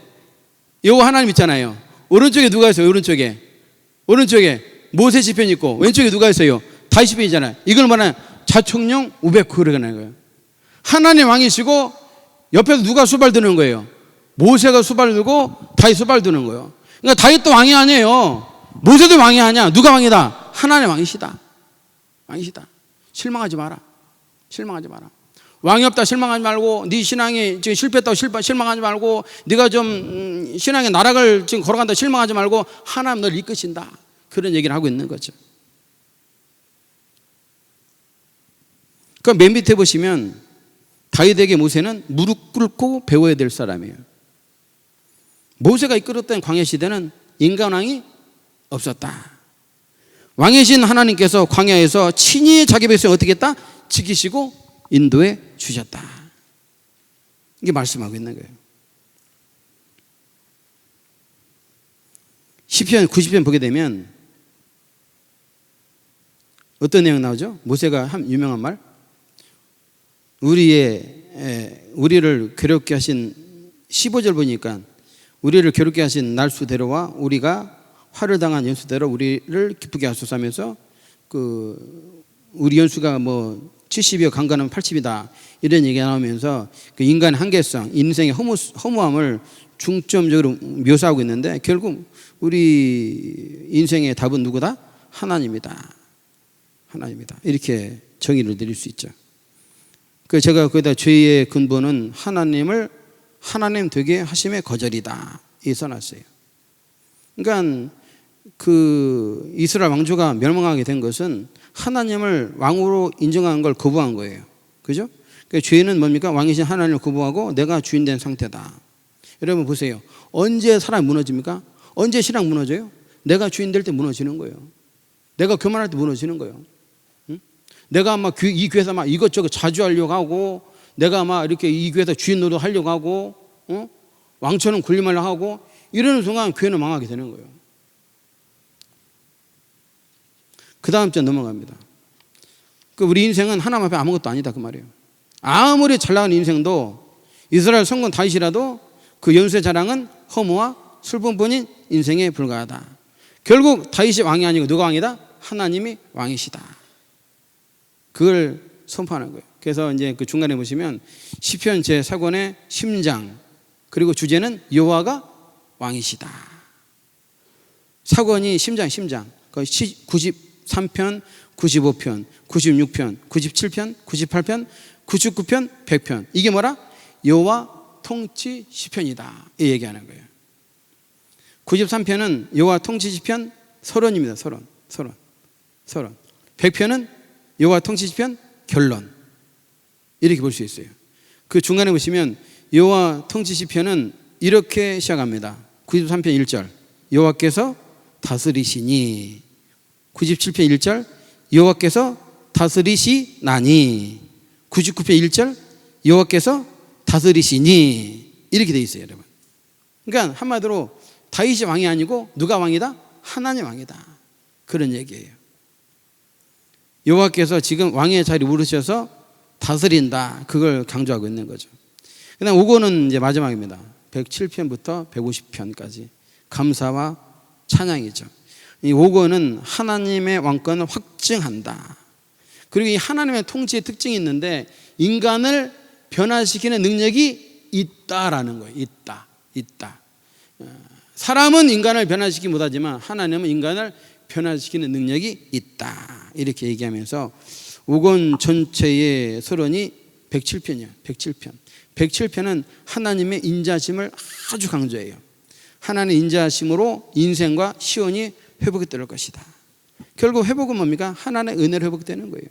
요거 하나님 있잖아요. 오른쪽에 누가 있어요? 오른쪽에 모세 시편 있고 왼쪽에 누가 있어요? 다윗 시편이잖아요. 이걸 말하는 자총령 우베쿠르라는 거예요. 하나님 왕이시고 옆에서 누가 수발 드는 거예요? 모세가 수발 들고 다윗 수발 드는 거예요. 그러니까 다윗도 왕이 아니에요. 모세도 왕이 아니야. 누가 왕이다? 하나님 왕이시다. 왕이시다. 실망하지 마라. 실망하지 마라. 왕이 없다 실망하지 말고, 네 신앙이 지금 실패했다고 실망하지 말고, 네가 좀 신앙의 나락을 지금 걸어간다 실망하지 말고, 하나님 너를 이끄신다. 그런 얘기를 하고 있는 거죠. 그 맨 밑에 보시면 다윗에게 모세는 무릎 꿇고 배워야 될 사람이에요. 모세가 이끌었던 광야 시대는 인간왕이 없었다. 왕이신 하나님께서 광야에서 친히 자기 백성을 어떻게 했다? 지키시고 인도해 주셨다. 이게 말씀하고 있는 거예요. 시편 90편 보게 되면 어떤 내용 나오죠? 모세가 한 유명한 말, 우리를 괴롭게 하신 15절 보니까 우리를 괴롭게 하신 날수대로와 우리가 화를 당한 연수대로 우리를 기쁘게 하소서 하면서 우리 연수가 뭐 70이요 강간하면 80이다 이런 얘기가 나오면서 그 인간의 한계성, 인생의 허무함을 중점적으로 묘사하고 있는데, 결국 우리 인생의 답은 누구다? 하나님이다. 하나님이다. 이렇게 정의를 내릴 수 있죠. 그래서 제가 거기다 죄의 근본은 하나님을 하나님 되게 하심의 거절이다 이 써놨어요. 그러니까 그 이스라엘 왕조가 멸망하게 된 것은 하나님을 왕으로 인정한 걸 거부한 거예요. 그죠? 그러니까 죄는 뭡니까? 왕이신 하나님을 거부하고 내가 주인 된 상태다. 여러분 보세요. 언제 사람이 무너집니까? 언제 신앙 무너져요? 내가 주인 될 때 무너지는 거예요. 내가 교만할 때 무너지는 거예요. 응? 내가 막 이 교회에서 막 이것저것 자주 하려고 하고, 내가 막 이렇게 이 교회에서 주인 노릇 하려고 하고, 왕처럼 군림하려고 하고, 이러는 순간 교회는 망하게 되는 거예요. 그 다음 절 넘어갑니다. 우리 인생은 하나님 앞에 아무것도 아니다 그 말이에요. 아무리 잘 나가는 인생도 이스라엘 성군 다윗이라도 그 연수의 자랑은 허무와 슬픔뿐인 인생에 불과하다. 결국 다윗이 왕이 아니고 누가 왕이다? 하나님이 왕이시다. 그걸 선포하는 거예요. 그래서 이제 그 중간에 보시면 시편 제4권의 심장, 그리고 주제는 여호와가 왕이시다. 사권이 심장. 93편, 95편, 96편, 97편, 98편, 99편, 100편. 이게 뭐라? 여호와 통치 시편이다. 이 얘기하는 거예요. 93편은 여호와 통치 시편 서론입니다. 서론. 100편은 여호와 통치 시편 결론. 이렇게 볼 수 있어요. 그 중간에 보시면 여호와 통치 시편은 이렇게 시작합니다. 93편 1절 여호와께서 다스리시니, 97편 1절 여호와께서 다스리시나니, 99편 1절 여호와께서 다스리시니, 이렇게 돼 있어요, 여러분. 그러니까 한마디로 다윗이 왕이 아니고 누가 왕이다? 하나님 왕이다. 그런 얘기예요. 여호와께서 지금 왕의 자리 오르셔서 다스린다. 그걸 강조하고 있는 거죠. 그다음 5권은 이제 마지막입니다. 107편부터 150편까지 감사와 찬양이죠. 이 5권은 하나님의 왕권을 확증한다. 그리고 이 하나님의 통치의 특징이 있는데 인간을 변화시키는 능력이 있다라는 거예요. 있다. 사람은 인간을 변화시키지 못하지만 하나님은 인간을 변화시키는 능력이 있다. 이렇게 얘기하면서 5권 전체의 서론이 107편이에요. 107편은 하나님의 인자심을 아주 강조해요. 하나님의 인자심으로 인생과 시온이 회복될 것이다. 결국 회복은 뭡니까? 하나님의 은혜로 회복되는 거예요.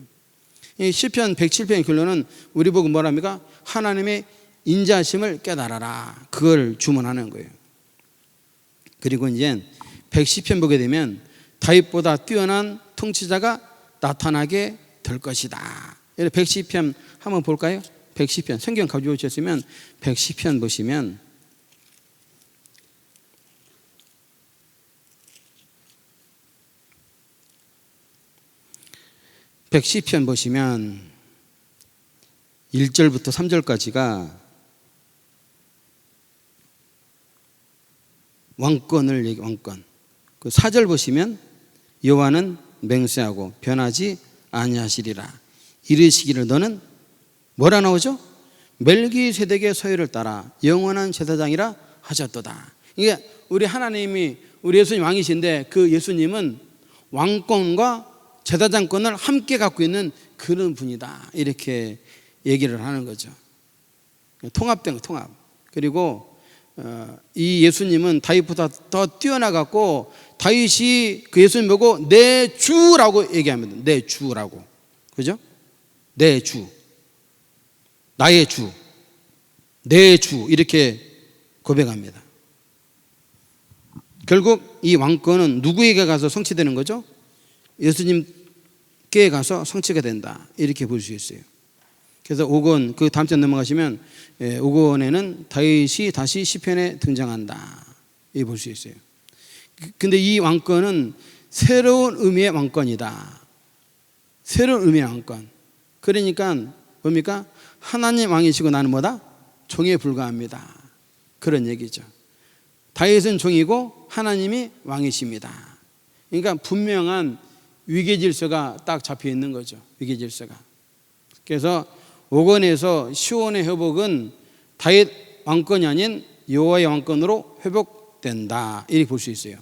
이 시편 107편의 결론은 우리 보고 뭐랍니까? 하나님의 인자심을 깨달아라. 그걸 주문하는 거예요. 그리고 이제 110편 보게 되면 다윗보다 뛰어난 통치자가 나타나게 될 것이다. 110편 한번 볼까요? 110편 성경 가지고 오셨으면 110편 보시면 (110편) 보시면 1절부터 3절까지가 왕권을 얘기, 왕권. 그 4절 보시면 여호와는 맹세하고 변하지 아니하시리라. 이르시기를 너는 뭐라 나오죠? 멜기세덱의 서열을 따라 영원한 제사장이라 하셨도다. 이게 우리 하나님이 우리 예수님 왕이신데 그 예수님은 왕권과 제사장권을 함께 갖고 있는 그런 분이다. 이렇게 얘기를 하는 거죠. 통합된 거, 통합. 그리고 이 예수님은 다윗보다 더 뛰어나갖고 다윗이 그 예수님 보고 내 주라고 얘기합니다. 내 주라고. 그죠? 내 주. 나의 주. 내 주. 이렇게 고백합니다. 결국 이 왕권은 누구에게 가서 성취되는 거죠? 예수님께 가서 성취가 된다. 이렇게 볼 수 있어요. 그래서 5권, 그 다음 장 넘어가시면 5권에는 다윗이 다시 시편에 등장한다. 이렇게 볼 수 있어요. 근데 이 왕권은 새로운 의미의 왕권이다. 새로운 의미의 왕권. 그러니까 뭡니까? 하나님 왕이시고 나는 뭐다? 종에 불과합니다. 그런 얘기죠. 다윗은 종이고 하나님이 왕이십니다. 그러니까 분명한 위계 질서가 딱 잡혀 있는 거죠. 위계 질서가. 그래서 5권에서 시온의 회복은 다윗 왕권이 아닌 여호와의 왕권으로 회복된다. 이렇게 볼 수 있어요.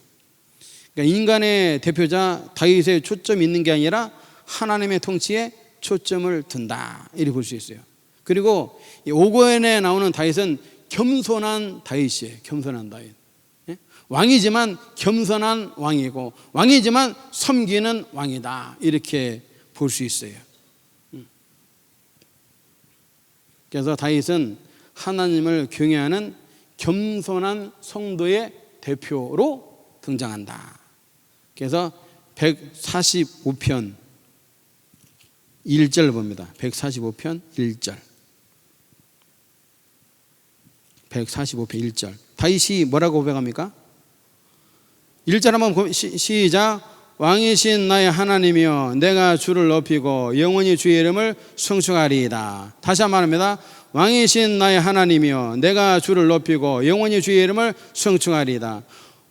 그러니까 인간의 대표자 다윗에 초점이 있는 게 아니라 하나님의 통치에 초점을 둔다. 이렇게 볼 수 있어요. 그리고 5권에 나오는 다윗은 겸손한 다윗이에요. 겸손한 다윗. 왕이지만 겸손한 왕이고 왕이지만 섬기는 왕이다. 이렇게 볼 수 있어요. 그래서 다윗은 하나님을 경외하는 겸손한 성도의 대표로 등장한다. 그래서 145편 1절 봅니다. 145편 1절. 145편 1절. 다윗이 뭐라고 고백합니까? 1절 한번 시작. 왕이신 나의 하나님이여 내가 주를 높이고 영원히 주의 이름을 성취하리이다. 다시 한번 합니다. 왕이신 나의 하나님이여 내가 주를 높이고 영원히 주의 이름을 성취하리이다.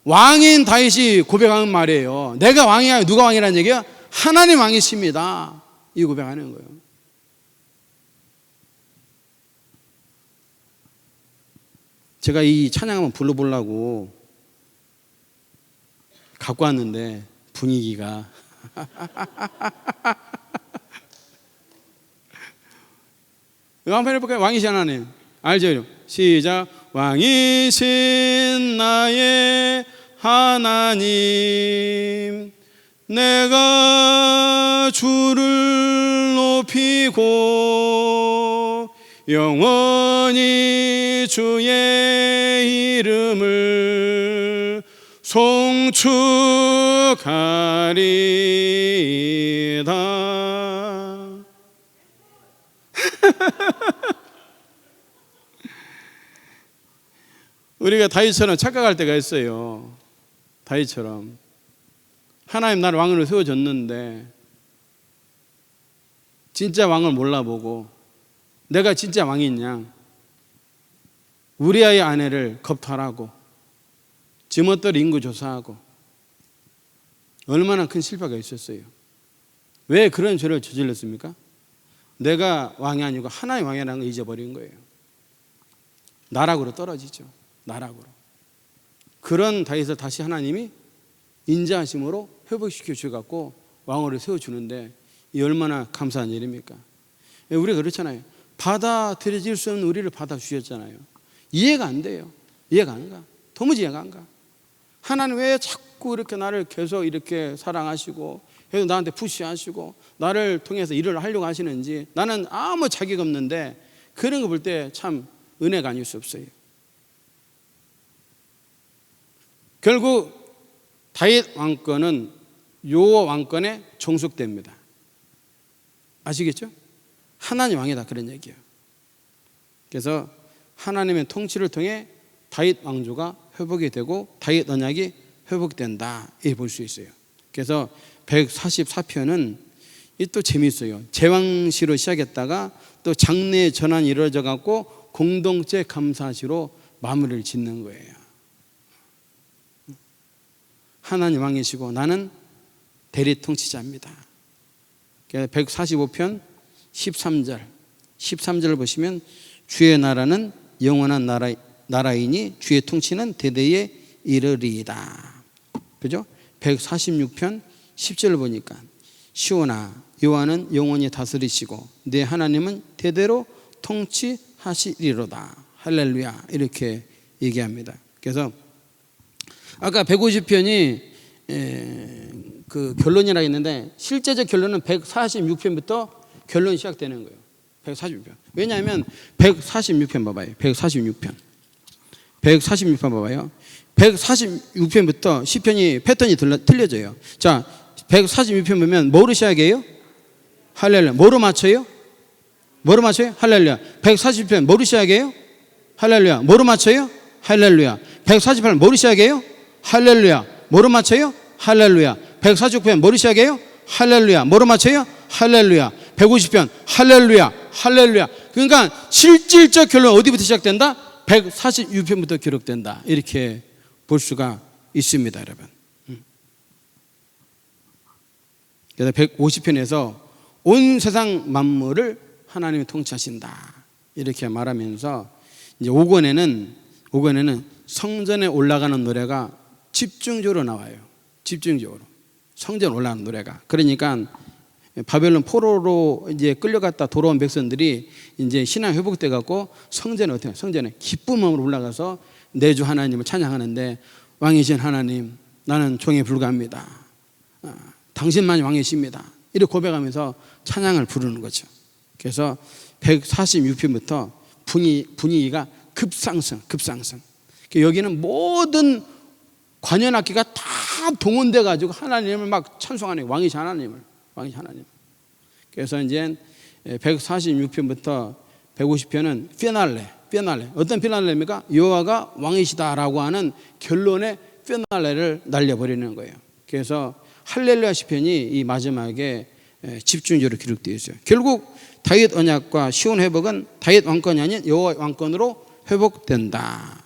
왕인 다윗이 고백하는 말이에요. 내가 왕이야. 누가 왕이라는 얘기야? 하나님 왕이십니다. 이 고백하는 거예요. 제가 이 찬양 한번 불러보려고 갖고 왔는데 분위기가 한번 해볼까요? 왕이신 하나님 알죠? 시작. 왕이신 나의 하나님 내가 주를 높이고 영원히 주의 이름을 송축하리이다. 우리가 다윗처럼 착각할 때가 있어요. 다윗처럼 하나님 나를 왕으로 세워줬는데 진짜 왕을 몰라보고 내가 진짜 왕이냐, 우리아의 아내를 겁탈하고 지멋대로 인구 조사하고 얼마나 큰 실패가 있었어요. 왜 그런 죄를 저질렀습니까? 내가 왕이 아니고 하나의 왕이라는 걸 잊어버린 거예요. 나락으로 떨어지죠. 나락으로. 그런 다윗을 다시 하나님이 인자하심으로 회복시켜 주셔갖고 왕으로 세워주는데 이 얼마나 감사한 일입니까? 우리가 그렇잖아요. 받아들여질 수 없는 우리를 받아주셨잖아요. 이해가 안 돼요. 이해가 안 가. 도무지 이해가 안 가. 하나님 왜 자꾸 이렇게 나를 계속 이렇게 사랑하시고 계속 나한테 푸시하시고 나를 통해서 일을 하려고 하시는지 나는 아무 자격 없는데 그런 거 볼 때 참 은혜가 아닐 수 없어요. 결국 다윗 왕권은 요 왕권에 종속됩니다. 아시겠죠? 하나님 왕이다 그런 얘기예요. 그래서 하나님의 통치를 통해 다윗 왕조가 회복이 되고 다윗 언약이 회복된다 이렇게 볼 수 있어요. 그래서 144편은 또 재미있어요. 제왕시로 시작했다가 또 장례 전환이 이루어져 갖고 공동체 감사시로 마무리를 짓는 거예요. 하나님 왕이시고 나는 대리 통치자입니다. 145편 13절 보시면 주의 나라는 영원한 나라이니 주의 통치는 대대에 이르리이다. 그죠? 146편 10절 보니까 시오나 여호와는 영원히 다스리시고 내 하나님은 대대로 통치하시리로다. 할렐루야. 이렇게 얘기합니다. 그래서 아까 150편이 그 결론이라 했는데 실제적 결론은 146편부터 결론이 시작되는 거예요. 146편. 왜냐하면 146편 봐봐요. 146편 봐봐요. 146편부터 시편이 패턴이 틀려져요. 자, 146편 보면 뭐로 시작해요? 할렐루야. 뭐로 맞춰요? 뭐로 맞춰요? 할렐루야. 140편 뭐로 시작해요? 할렐루야. 뭐로 맞춰요? 할렐루야. 148편 뭐로 시작해요? 할렐루야. 뭐로 맞춰요? 할렐루야. 146편 뭐로 시작해요? 할렐루야. 뭐로 맞춰요? 할렐루야. 150편 할렐루야. 할렐루야. 그러니까 실질적 결론 어디부터 시작된다? 146편부터 기록된다. 이렇게 볼 수가 있습니다, 여러분. 그래서 150편에서 온 세상 만물을 하나님이 통치하신다. 이렇게 말하면서 이제 5권에는 성전에 올라가는 노래가 집중적으로 나와요. 집중적으로. 성전에 올라가는 노래가. 그러니까 바벨론 포로로 이제 끌려갔다 돌아온 백성들이 이제 신앙 회복돼 갖고 성전에 어떻게 성전에 기쁜 마음으로 올라가서 내 주 하나님을 찬양하는데 왕이신 하나님 나는 종에 불과합니다. 당신만이 왕이십니다. 이렇게 고백하면서 찬양을 부르는 거죠. 그래서 146편부터 분위기가 급상승. 여기는 모든 관현악기가 다 동원돼 가지고 하나님을 막 찬송하는 거예요. 왕이신 하나님. 그래서 이제 146편부터 150편은 피날레. 어떤 피날레입니까? 여호와가 왕이시다라고 하는 결론의 피날레를 날려버리는 거예요. 그래서 할렐루야 시편이 이 마지막에 집중적으로 기록되어 있어요. 결국 다윗 언약과 시온 회복은 다윗 왕권이 아닌 여호와 왕권으로 회복된다.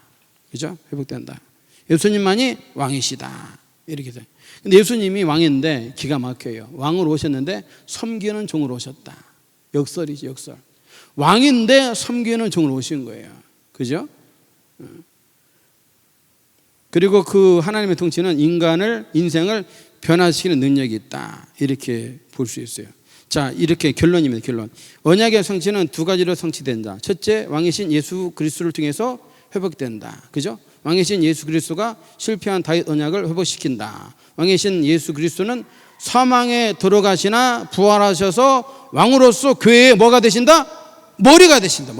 그죠? 회복된다. 예수님만이 왕이시다. 이렇게 돼요. 근데 예수님이 왕인데 기가 막혀요. 왕으로 오셨는데 섬기는 종으로 오셨다. 역설이지, 역설. 왕인데 섬기는 종으로 오신 거예요. 그죠? 그리고 그 하나님의 통치는 인생을 변화시키는 능력이 있다. 이렇게 볼 수 있어요. 자, 이렇게 결론입니다. 결론. 언약의 성취는 두 가지로 성취된다. 첫째, 왕이신 예수 그리스도를 통해서 회복된다. 그죠? 왕이신 예수 그리스도가 실패한 다윗 언약을 회복시킨다. 왕이신 예수 그리스도는 사망에 들어가시나 부활하셔서 왕으로서 교회에 뭐가 되신다? 머리가 되신다.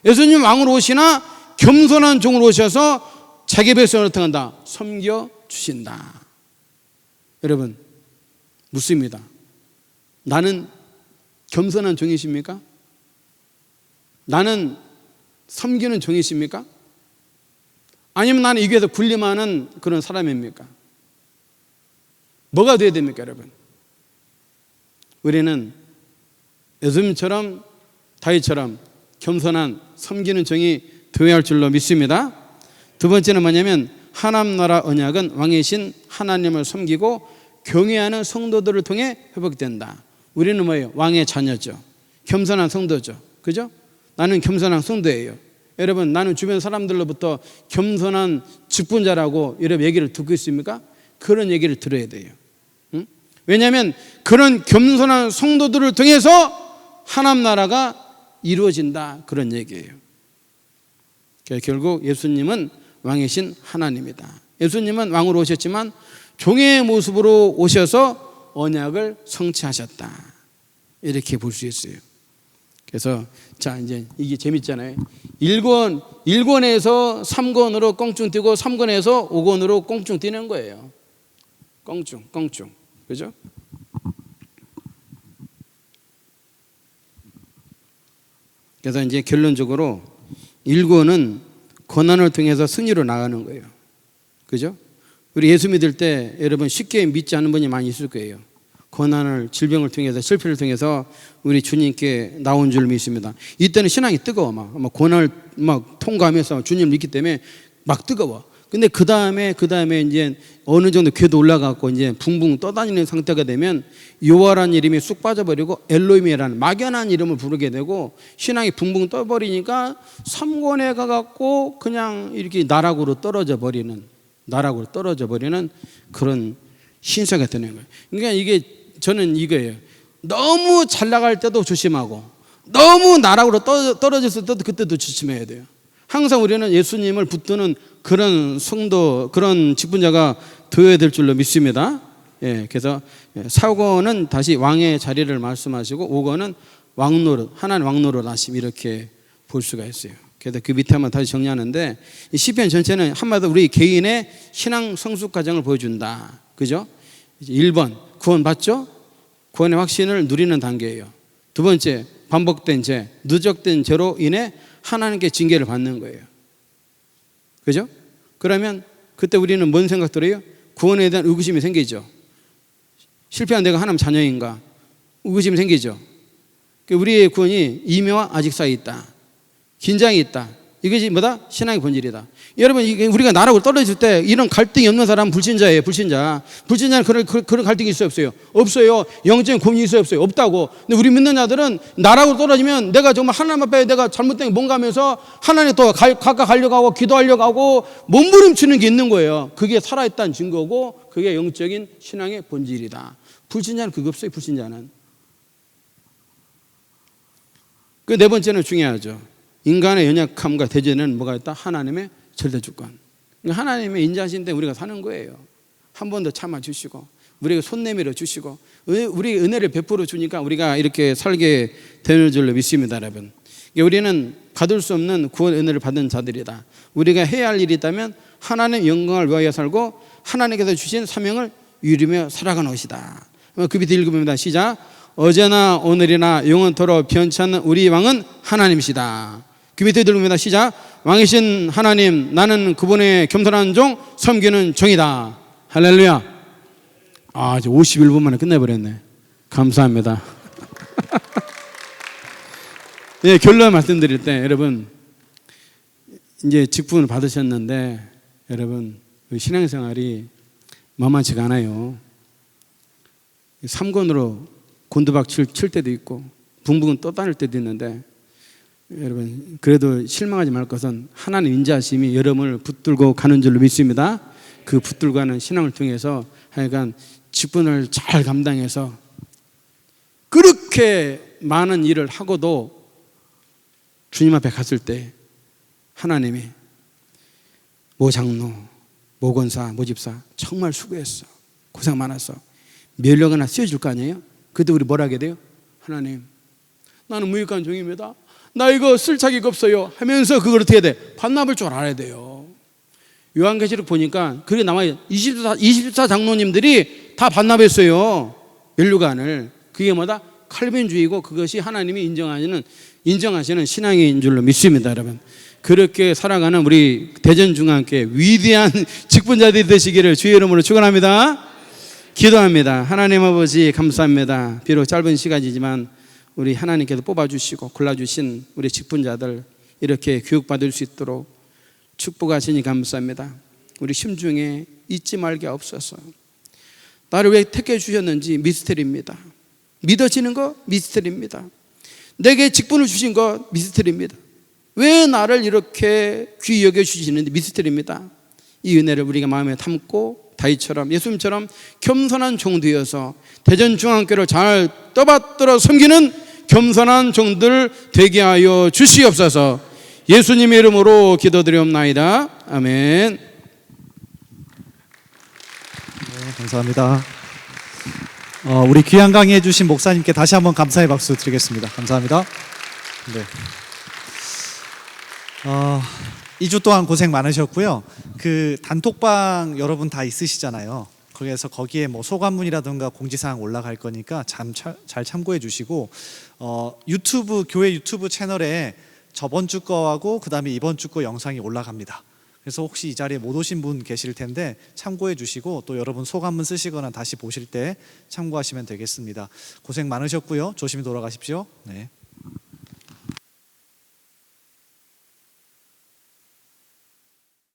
예수님 왕으로 오시나 겸손한 종으로 오셔서 자기 백성을 어떻게 한다? 섬겨 주신다. 여러분 묻습니다. 나는 겸손한 종이십니까? 나는 섬기는 종이십니까? 아니면 나는 이 교회에서 군림하는 그런 사람입니까? 뭐가 되어야 됩니까, 여러분? 우리는 예수님처럼 다윗처럼 겸손한 섬기는 종이 되어야 할 줄로 믿습니다. 두 번째는 뭐냐면 하나님 나라 언약은 왕이신 하나님을 섬기고 경외하는 성도들을 통해 회복된다. 우리는 뭐예요? 왕의 자녀죠. 겸손한 성도죠. 그죠? 나는 겸손한 성도예요. 여러분, 나는 주변 사람들로부터 겸손한 직분자라고 여러분 얘기를 듣고 있습니까? 그런 얘기를 들어야 돼요. 응? 왜냐하면 그런 겸손한 성도들을 통해서 하나님 나라가 이루어진다. 그런 얘기예요. 결국 예수님은 왕이신 하나님이다. 예수님은 왕으로 오셨지만 종의 모습으로 오셔서 언약을 성취하셨다. 이렇게 볼 수 있어요. 그래서 자, 이제 이게 재밌잖아요. 1권에서 3권으로 껑충 뛰고 3권에서 5권으로 껑충 뛰는 거예요. 껑충. 그죠? 그래서 이제 결론적으로 1권은 고난을 통해서 승리로 나가는 거예요. 그죠? 우리 예수 믿을 때 여러분 쉽게 믿지 않는 분이 많이 있을 거예요. 고난을, 질병을 통해서, 실패를 통해서 우리 주님께 나온 줄 믿습니다. 이때는 신앙이 뜨거워. 막 고난을 막 통과하면서 주님을 믿기 때문에 막 뜨거워. 근데 그 다음에 이제 어느 정도 궤도 올라가고 이제 붕붕 떠다니는 상태가 되면 여호와라는 이름이 쑥 빠져버리고 엘로힘이라는 막연한 이름을 부르게 되고 신앙이 붕붕 떠버리니까 3권에 가갖고 그냥 이렇게 나락으로 떨어져 버리는 그런 신세가 되는 거예요. 그러니까 이게 저는 이거예요. 너무 잘 나갈 때도 조심하고 너무 나락으로 떨어졌을 때도 그때도 조심해야 돼요. 항상 우리는 예수님을 붙드는 그런 성도, 그런 직분자가 되어야 될 줄로 믿습니다. 예, 그래서 4권은 다시 왕의 자리를 말씀하시고 5권은 왕노릇, 하나님 왕노릇 하심 이렇게 볼 수가 있어요. 그래서 그 밑에 한번 다시 정리하는데 이 시편 전체는 한마디로 우리 개인의 신앙 성숙 과정을 보여준다. 그죠? 이제 1번 구원 받죠? 구원의 확신을 누리는 단계예요. 두 번째 반복된 죄, 누적된 죄로 인해 하나님께 징계를 받는 거예요. 그죠? 그러면 그때 우리는 뭔 생각 들어요? 구원에 대한 의구심이 생기죠. 실패한 내가 하나님 자녀인가? 의구심이 생기죠. 우리의 구원이 이미와 아직 사이에 있다. 긴장이 있다. 이것이 뭐다? 신앙의 본질이다. 여러분, 우리가 나락으로 떨어질 때 이런 갈등이 없는 사람은 불신자예요. 불신자. 불신자는 그런 갈등이 있어요, 없어요? 없어요. 영적인 고민이 있어요, 없어요? 없다고. 근데 우리 믿는 자들은 나락으로 떨어지면 내가 정말 하나님 앞에 내가 잘못된 게 뭔가 하면서 하나님 또 가까이 가려고 하고 기도하려고 하고 몸부림치는 게 있는 거예요. 그게 살아있다는 증거고 그게 영적인 신앙의 본질이다. 불신자는 그거 없어요, 불신자는. 그 네 번째는 중요하죠. 인간의 연약함과 대전에는 뭐가 있다? 하나님의 절대주권. 하나님의 인자하신 때 우리가 사는 거예요. 한 번 더 참아주시고 우리에게 손 내밀어 주시고 우리 은혜를 베풀어 주니까 우리가 이렇게 살게 되는 줄로 믿습니다, 여러분. 우리는 받을 수 없는 구원 은혜를 받은 자들이다. 우리가 해야 할 일이 있다면 하나님의 영광을 위하여 살고 하나님께서 주신 사명을 이루며 살아가는 것이다. 그 밑에 읽어봅니다. 시작. 어제나 오늘이나 영원토록 변치 않는 우리 왕은 하나님이시다. 그 밑에 들립니다. 시작. 왕이신 하나님, 나는 그분의 겸손한 종, 섬기는 종이다. 할렐루야. 이제 51분 만에 끝내버렸네. 감사합니다. 예, 결론 말씀드릴 때 여러분 이제 직분을 받으셨는데 여러분 신앙생활이 만만치가 않아요. 3권으로 곤두박 칠 때도 있고 붕붕 떠다닐 때도 있는데 여러분 그래도 실망하지 말 것은 하나님 인자하심이 여러분을 붙들고 가는 줄로 믿습니다. 그 붙들고 가는 신앙을 통해서 하여간 직분을 잘 감당해서 그렇게 많은 일을 하고도 주님 앞에 갔을 때 하나님이 모 장로, 모 권사, 모 집사 정말 수고했어. 고생 많았어. 멸력 하나 씌워줄 거 아니에요? 그때 우리 뭐라 하게 돼요? 하나님, 나는 무익한 종입니다. 나 이거 쓸 자격 없어요 하면서 그걸 어떻게 해야 돼? 반납을 줄 알아야 돼요. 요한계시록 보니까 그게 남아요. 24 장로님들이 다 반납했어요. 멸류관을. 그게 뭐다? 칼빈주의고 그것이 하나님이 인정하시는 신앙인 줄로 믿습니다, 여러분. 그렇게 살아가는 우리 대전중앙교회 위대한 직분자들이 되시기를 주의 이름으로 축원합니다. 기도합니다. 하나님 아버지 감사합니다. 비록 짧은 시간이지만 우리 하나님께서 뽑아주시고 골라주신 우리 직분자들 이렇게 교육받을 수 있도록 축복하시니 감사합니다. 우리 심중에 잊지 말게 없어서 나를 왜 택해 주셨는지 미스터리입니다. 믿어지는 거 미스터리입니다. 내게 직분을 주신 거 미스터리입니다. 왜 나를 이렇게 귀히 여겨주시는지 미스터리입니다. 이 은혜를 우리가 마음에 담고 다윗처럼 예수님처럼 겸손한 종 되어서 대전중앙교회를 잘 떠받들어 섬기는 겸손한 종들 되게 하여 주시옵소서. 예수님의 이름으로 기도드리옵나이다. 아멘. 네, 감사합니다. 우리 귀한 강의해 주신 목사님께 다시 한번 감사의 박수 드리겠습니다. 감사합니다. 네. 2주 동안 고생 많으셨고요. 그 단톡방 여러분 다 있으시잖아요. 그래서 거기에 뭐 소감문이라든가 공지사항 올라갈 거니까 잘 참고해 주시고 유튜브 교회 유튜브 채널에 저번 주 거하고 그다음에 이번 주 거 영상이 올라갑니다. 그래서 혹시 이 자리에 못 오신 분 계실 텐데 참고해 주시고 또 여러분 소감문 쓰시거나 다시 보실 때 참고하시면 되겠습니다. 고생 많으셨고요. 조심히 돌아가십시오. 네.